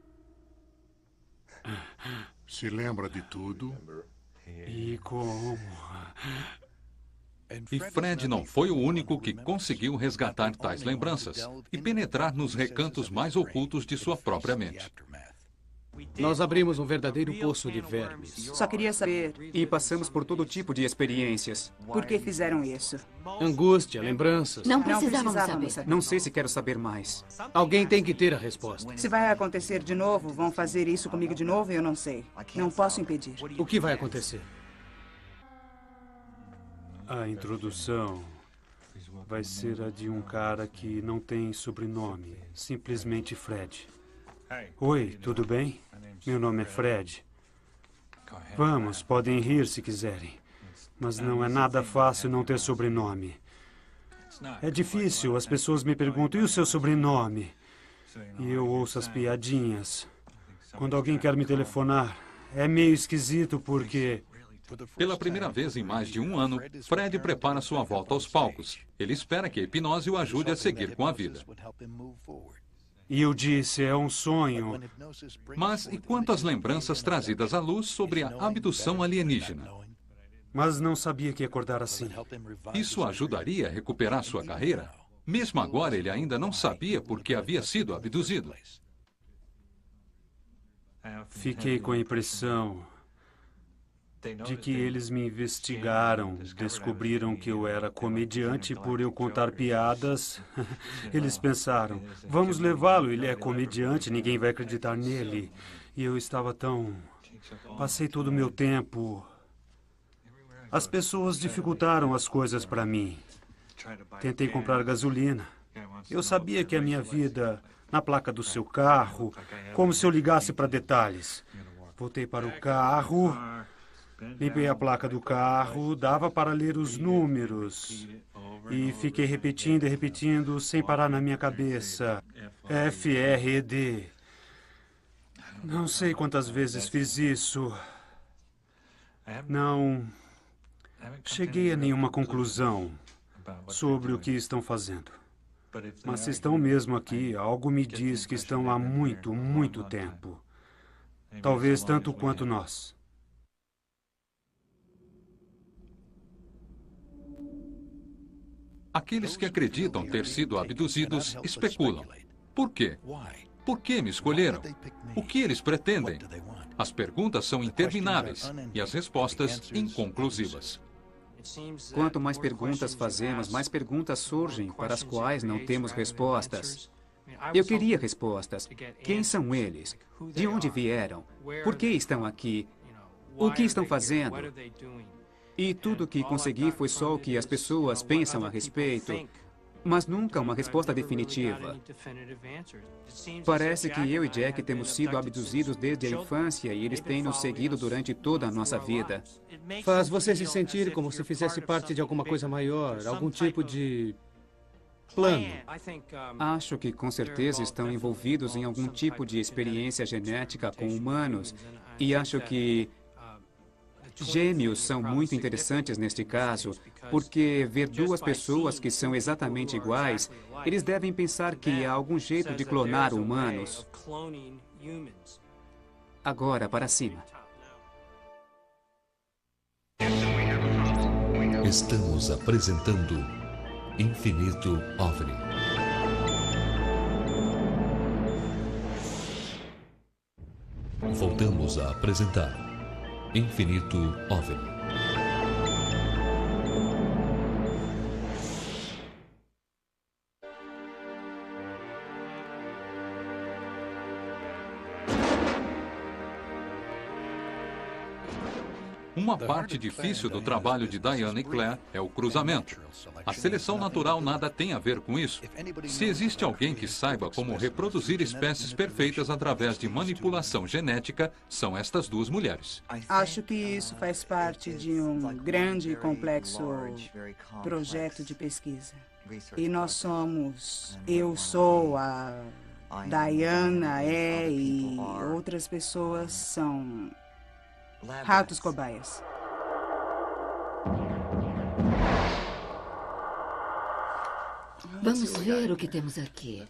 Se lembra de tudo? E como? E Fred não foi o único que conseguiu resgatar tais lembranças e penetrar nos recantos mais ocultos de sua própria mente. Nós abrimos um verdadeiro poço de vermes. Só queria saber E passamos por todo tipo de experiências. por que fizeram isso. Angústia, lembranças. Não precisávamos precisávamos saber. Não sei se quero saber mais. Alguém tem que ter a resposta. Se vai acontecer de novo, vão fazer isso comigo de novo, eu não sei. Não posso impedir. O que vai acontecer? A introdução vai ser a de um cara que não tem sobrenome, simplesmente Fred. Oi, tudo bem? Meu nome é Fred. Vamos, podem rir se quiserem. Mas não é nada fácil não ter sobrenome. É difícil, as pessoas me perguntam, e o seu sobrenome? E eu ouço as piadinhas. Quando alguém quer me telefonar, é meio esquisito porque... Pela primeira vez em mais de um ano, Fred prepara sua volta aos palcos. Ele espera que a hipnose o ajude a seguir com a vida. E eu disse, é um sonho. Mas e quanto às lembranças trazidas à luz sobre a abdução alienígena? Mas não sabia que ia acordar assim. Isso ajudaria a recuperar sua carreira? Mesmo agora, ele ainda não sabia por que havia sido abduzido. Fiquei com a impressão de que eles me investigaram, descobriram que eu era comediante por eu contar piadas. Eles pensaram, vamos levá-lo, ele é comediante, ninguém vai acreditar nele. E eu estava tão... Passei todo o meu tempo... As pessoas dificultaram as coisas para mim. Tentei comprar gasolina. Eu sabia que a minha vida na placa do seu carro, como se eu ligasse para detalhes. Voltei para o carro... Limpei a placa do carro, dava para ler os números. E fiquei repetindo e repetindo, sem parar na minha cabeça. FRED. Não sei quantas vezes fiz isso. Não cheguei a nenhuma conclusão sobre o que estão fazendo. Mas se estão mesmo aqui, algo me diz que estão há muito, muito tempo. Talvez tanto quanto nós. Aqueles que acreditam ter sido abduzidos especulam. Por quê? Por que me escolheram? O que eles pretendem? As perguntas são intermináveis e as respostas inconclusivas. Quanto mais perguntas fazemos, mais perguntas surgem para as quais não temos respostas. Eu queria respostas. Quem são eles? De onde vieram? Por que estão aqui? O que estão fazendo? E tudo o que consegui foi só o que as pessoas pensam a respeito, mas nunca uma resposta definitiva. Parece que eu e Jack temos sido abduzidos desde a infância e eles têm nos seguido durante toda a nossa vida. Faz você se sentir como se fizesse parte de alguma coisa maior, algum tipo de plano. Acho que com certeza estão envolvidos em algum tipo de experiência genética com humanos E acho que gêmeos são muito interessantes neste caso, porque ver duas pessoas que são exatamente iguais, eles devem pensar que há algum jeito de clonar humanos. Agora, para cima. Estamos apresentando Infinito OVNI. Voltamos a apresentar Infinito OVNI. Uma parte difícil do trabalho de Diana e Claire é o cruzamento. A seleção natural nada tem a ver com isso. Se existe alguém que saiba como reproduzir espécies perfeitas através de manipulação genética, são estas duas mulheres. Acho que isso faz parte de um grande e complexo projeto de pesquisa. E nós somos, eu sou, a Diana é e outras pessoas são ratos cobaias. Vamos ver o que temos aqui.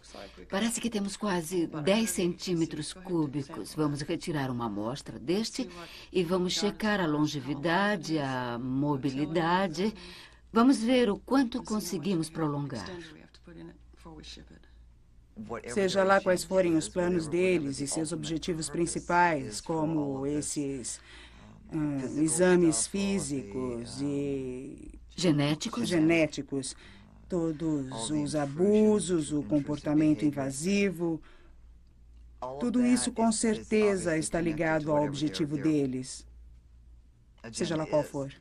Parece que temos quase 10 centímetros cúbicos. Vamos retirar uma amostra deste e vamos checar a longevidade, a mobilidade. Vamos ver o quanto conseguimos prolongar. Seja lá quais forem os planos deles e seus objetivos principais, como esses exames físicos e genéticos, todos os abusos, o comportamento invasivo, tudo isso com certeza está ligado ao objetivo deles, seja lá qual for.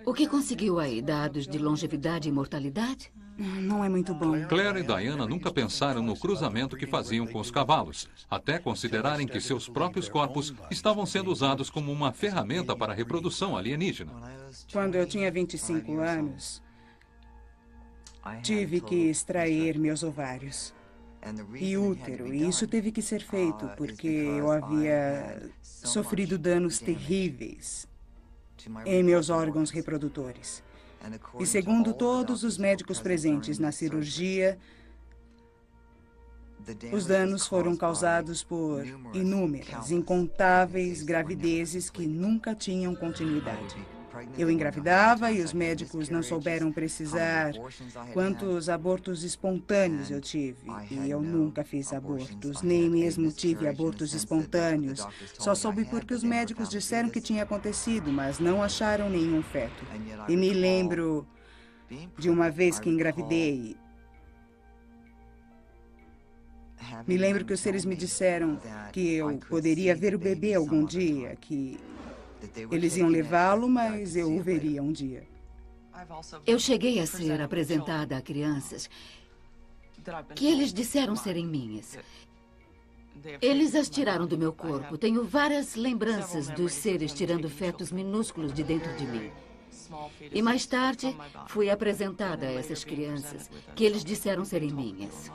O que conseguiu aí? Dados de longevidade e mortalidade? Não é muito bom. Claire e Diana nunca pensaram no cruzamento que faziam com os cavalos, até considerarem que seus próprios corpos estavam sendo usados como uma ferramenta para a reprodução alienígena. Quando eu tinha 25 anos, tive que extrair meus ovários e útero, e isso teve que ser feito porque eu havia sofrido danos terríveis em meus órgãos reprodutores. E segundo todos os médicos presentes na cirurgia, os danos foram causados por inúmeras, incontáveis gravidezes que nunca tinham continuidade. Eu engravidava e os médicos não souberam precisar quantos abortos espontâneos eu tive. E eu nunca fiz abortos, nem mesmo tive abortos espontâneos. Só soube porque os médicos disseram que tinha acontecido, mas não acharam nenhum feto. E me lembro de uma vez que engravidei. Me lembro que os seres me disseram que eu poderia ver o bebê algum dia, que eles iam levá-lo, mas eu o veria um dia. Eu cheguei a ser apresentada a crianças que eles disseram serem minhas. Eles as tiraram do meu corpo. Tenho várias lembranças dos seres tirando fetos minúsculos de dentro de mim. E mais tarde, fui apresentada a essas crianças que eles disseram serem minhas.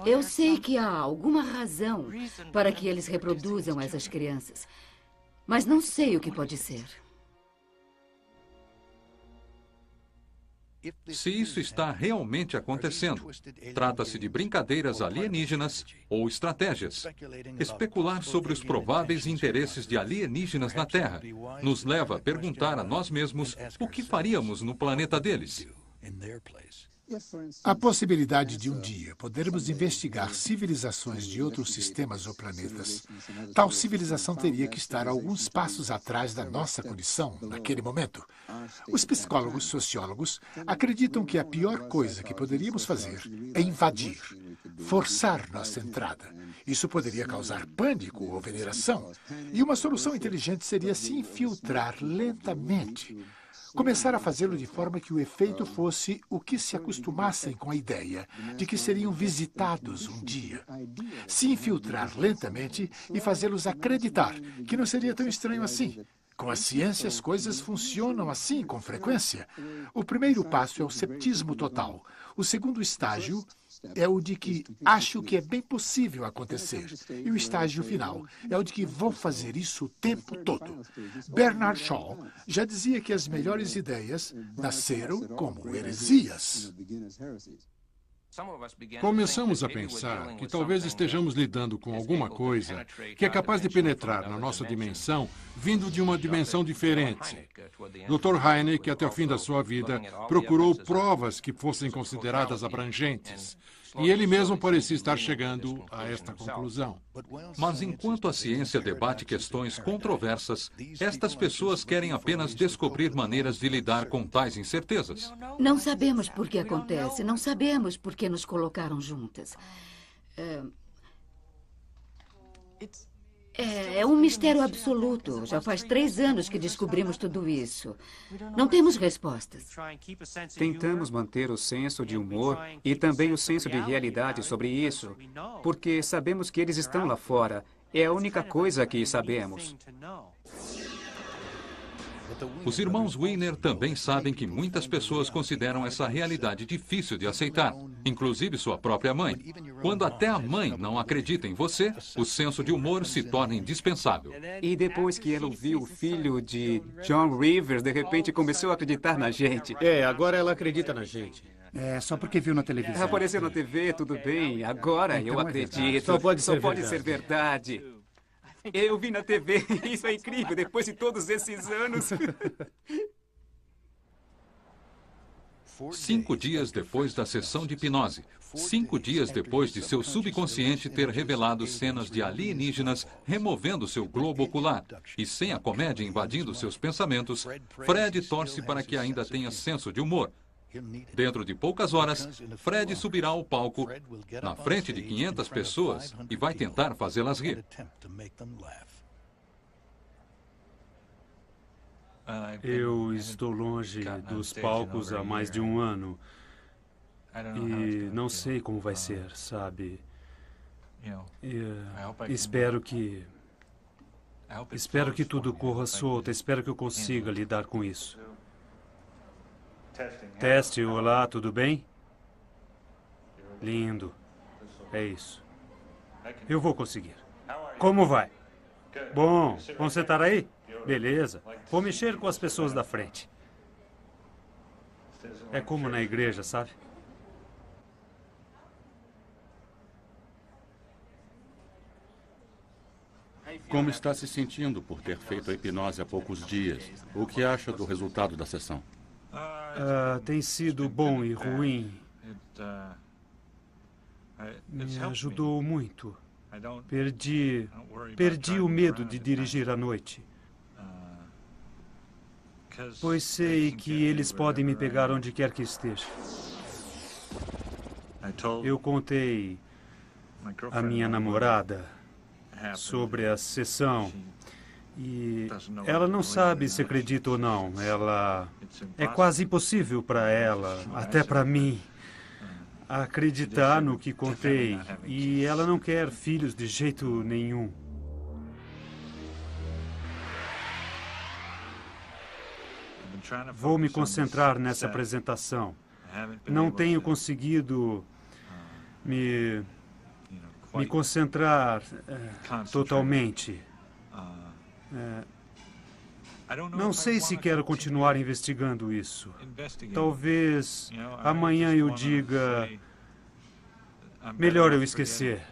Eu sei que há alguma razão para que eles reproduzam essas crianças, mas não sei o que pode ser. Se isso está realmente acontecendo, trata-se de brincadeiras alienígenas ou estratégias. Especular sobre os prováveis interesses de alienígenas na Terra nos leva a perguntar a nós mesmos o que faríamos no planeta deles. A possibilidade de um dia podermos investigar civilizações de outros sistemas ou planetas, tal civilização teria que estar alguns passos atrás da nossa condição naquele momento. Os psicólogos sociólogos acreditam que a pior coisa que poderíamos fazer é invadir, forçar nossa entrada. Isso poderia causar pânico ou veneração. E uma solução inteligente seria se infiltrar lentamente. Começar a fazê-lo de forma que o efeito fosse o que se acostumassem com a ideia de que seriam visitados um dia. Se infiltrar lentamente e fazê-los acreditar que não seria tão estranho assim. Com a ciência, as coisas funcionam assim com frequência. O primeiro passo é o ceptismo total. O segundo estágio é o de que acho que é bem possível acontecer. E o estágio final é o de que vou fazer isso o tempo todo. Bernard Shaw já dizia que as melhores ideias nasceram como heresias. Começamos a pensar que talvez estejamos lidando com alguma coisa que é capaz de penetrar na nossa dimensão, vindo de uma dimensão diferente. Dr. Hynek, até o fim da sua vida, procurou provas que fossem consideradas abrangentes. E ele mesmo parecia estar chegando a esta conclusão. Mas enquanto a ciência debate questões controversas, estas pessoas querem apenas descobrir maneiras de lidar com tais incertezas. Não sabemos por que acontece, não sabemos por que nos colocaram juntas. É um mistério absoluto. Já faz 3 anos que descobrimos tudo isso. Não temos respostas. Tentamos manter o senso de humor e também o senso de realidade sobre isso, porque sabemos que eles estão lá fora. É a única coisa que sabemos. Os irmãos Wiener também sabem que muitas pessoas consideram essa realidade difícil de aceitar, inclusive sua própria mãe. Quando até a mãe não acredita em você, o senso de humor se torna indispensável. E depois que ela ouviu o filho de John Rivers, de repente começou a acreditar na gente. Agora ela acredita na gente. Só porque viu na televisão. Apareceu na TV, tudo bem. Agora eu acredito. Só pode ser verdade. Eu vi na TV, isso é incrível, depois de todos esses anos. 5 dias depois da sessão de hipnose, 5 dias depois de seu subconsciente ter revelado cenas de alienígenas removendo seu globo ocular e sem a comédia invadindo seus pensamentos, Fred torce para que ainda tenha senso de humor. Dentro de poucas horas, Fred subirá ao palco na frente de 500 pessoas e vai tentar fazê-las rir. Eu estou longe dos palcos há mais de 1 ano e não sei como vai ser, sabe? Espero que tudo corra solto, espero que eu consiga lidar com isso. Teste, olá, tudo bem? Lindo. É isso. Eu vou conseguir. Como vai? Bom, vamos sentar aí? Beleza. Vou mexer com as pessoas da frente. É como na igreja, sabe? Como está se sentindo por ter feito a hipnose há poucos dias? O que acha do resultado da sessão? Tem sido bom e ruim. Me ajudou muito. Perdi o medo de dirigir à noite. Pois sei que eles podem me pegar onde quer que esteja. Eu contei à minha namorada sobre a sessão. E ela não sabe se acredita ou não. É quase impossível para ela, até para mim, acreditar no que contei. E ela não quer filhos de jeito nenhum. Vou me concentrar nessa apresentação. Não tenho conseguido me concentrar totalmente. Não sei se quero continuar investigando isso. Talvez amanhã eu diga, melhor eu esquecer.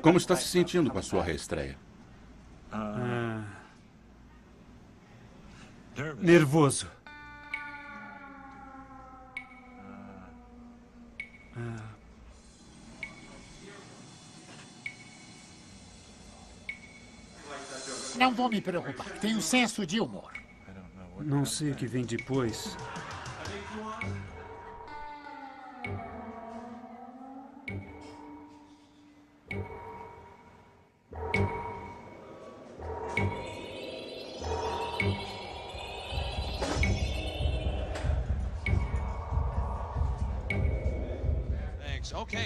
Como está se sentindo com a sua reestreia? Nervoso. Não vou me preocupar. Tenho senso de humor. Não sei o que vem depois.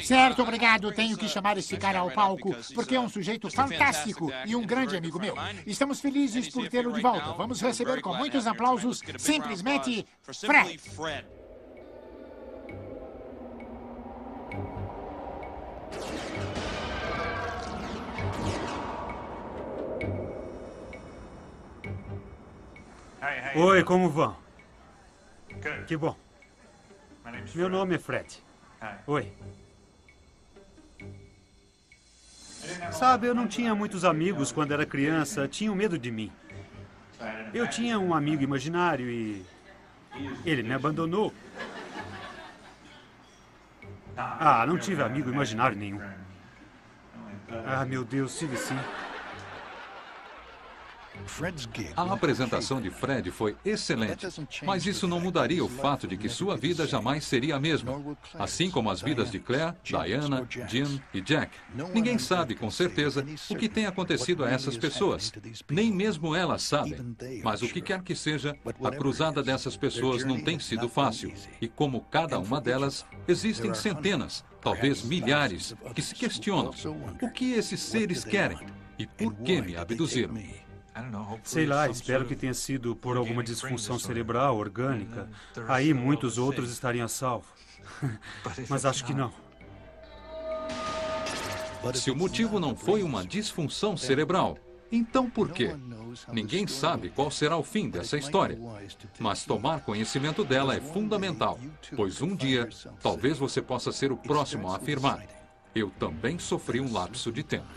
Certo, obrigado. Tenho que chamar esse cara ao palco, porque é um sujeito fantástico e um grande amigo meu. Estamos felizes por tê-lo de volta. Vamos receber com muitos aplausos, simplesmente, Fred. Oi, como vão? Que bom. Meu nome é Fred. Oi. Sabe, eu não tinha muitos amigos quando era criança. Tinham medo de mim. Eu tinha um amigo imaginário e ele me abandonou. Ah, não tive amigo imaginário nenhum. Ah, meu Deus, tive sim. A apresentação de Fred foi excelente, mas isso não mudaria o fato de que sua vida jamais seria a mesma. Assim como as vidas de Claire, Diana, Jim e Jack. Ninguém sabe com certeza o que tem acontecido a essas pessoas. Nem mesmo elas sabem. Mas o que quer que seja, a cruzada dessas pessoas não tem sido fácil. E como cada uma delas, existem centenas, talvez milhares, que se questionam: o que esses seres querem? E por que me abduziram? Sei lá, espero que tenha sido por alguma disfunção cerebral, orgânica. Aí muitos outros estariam a salvo. Mas acho que não. Se o motivo não foi uma disfunção cerebral, então por quê? Ninguém sabe qual será o fim dessa história. Mas tomar conhecimento dela é fundamental, pois um dia, talvez você possa ser o próximo a afirmar: eu também sofri um lapso de tempo.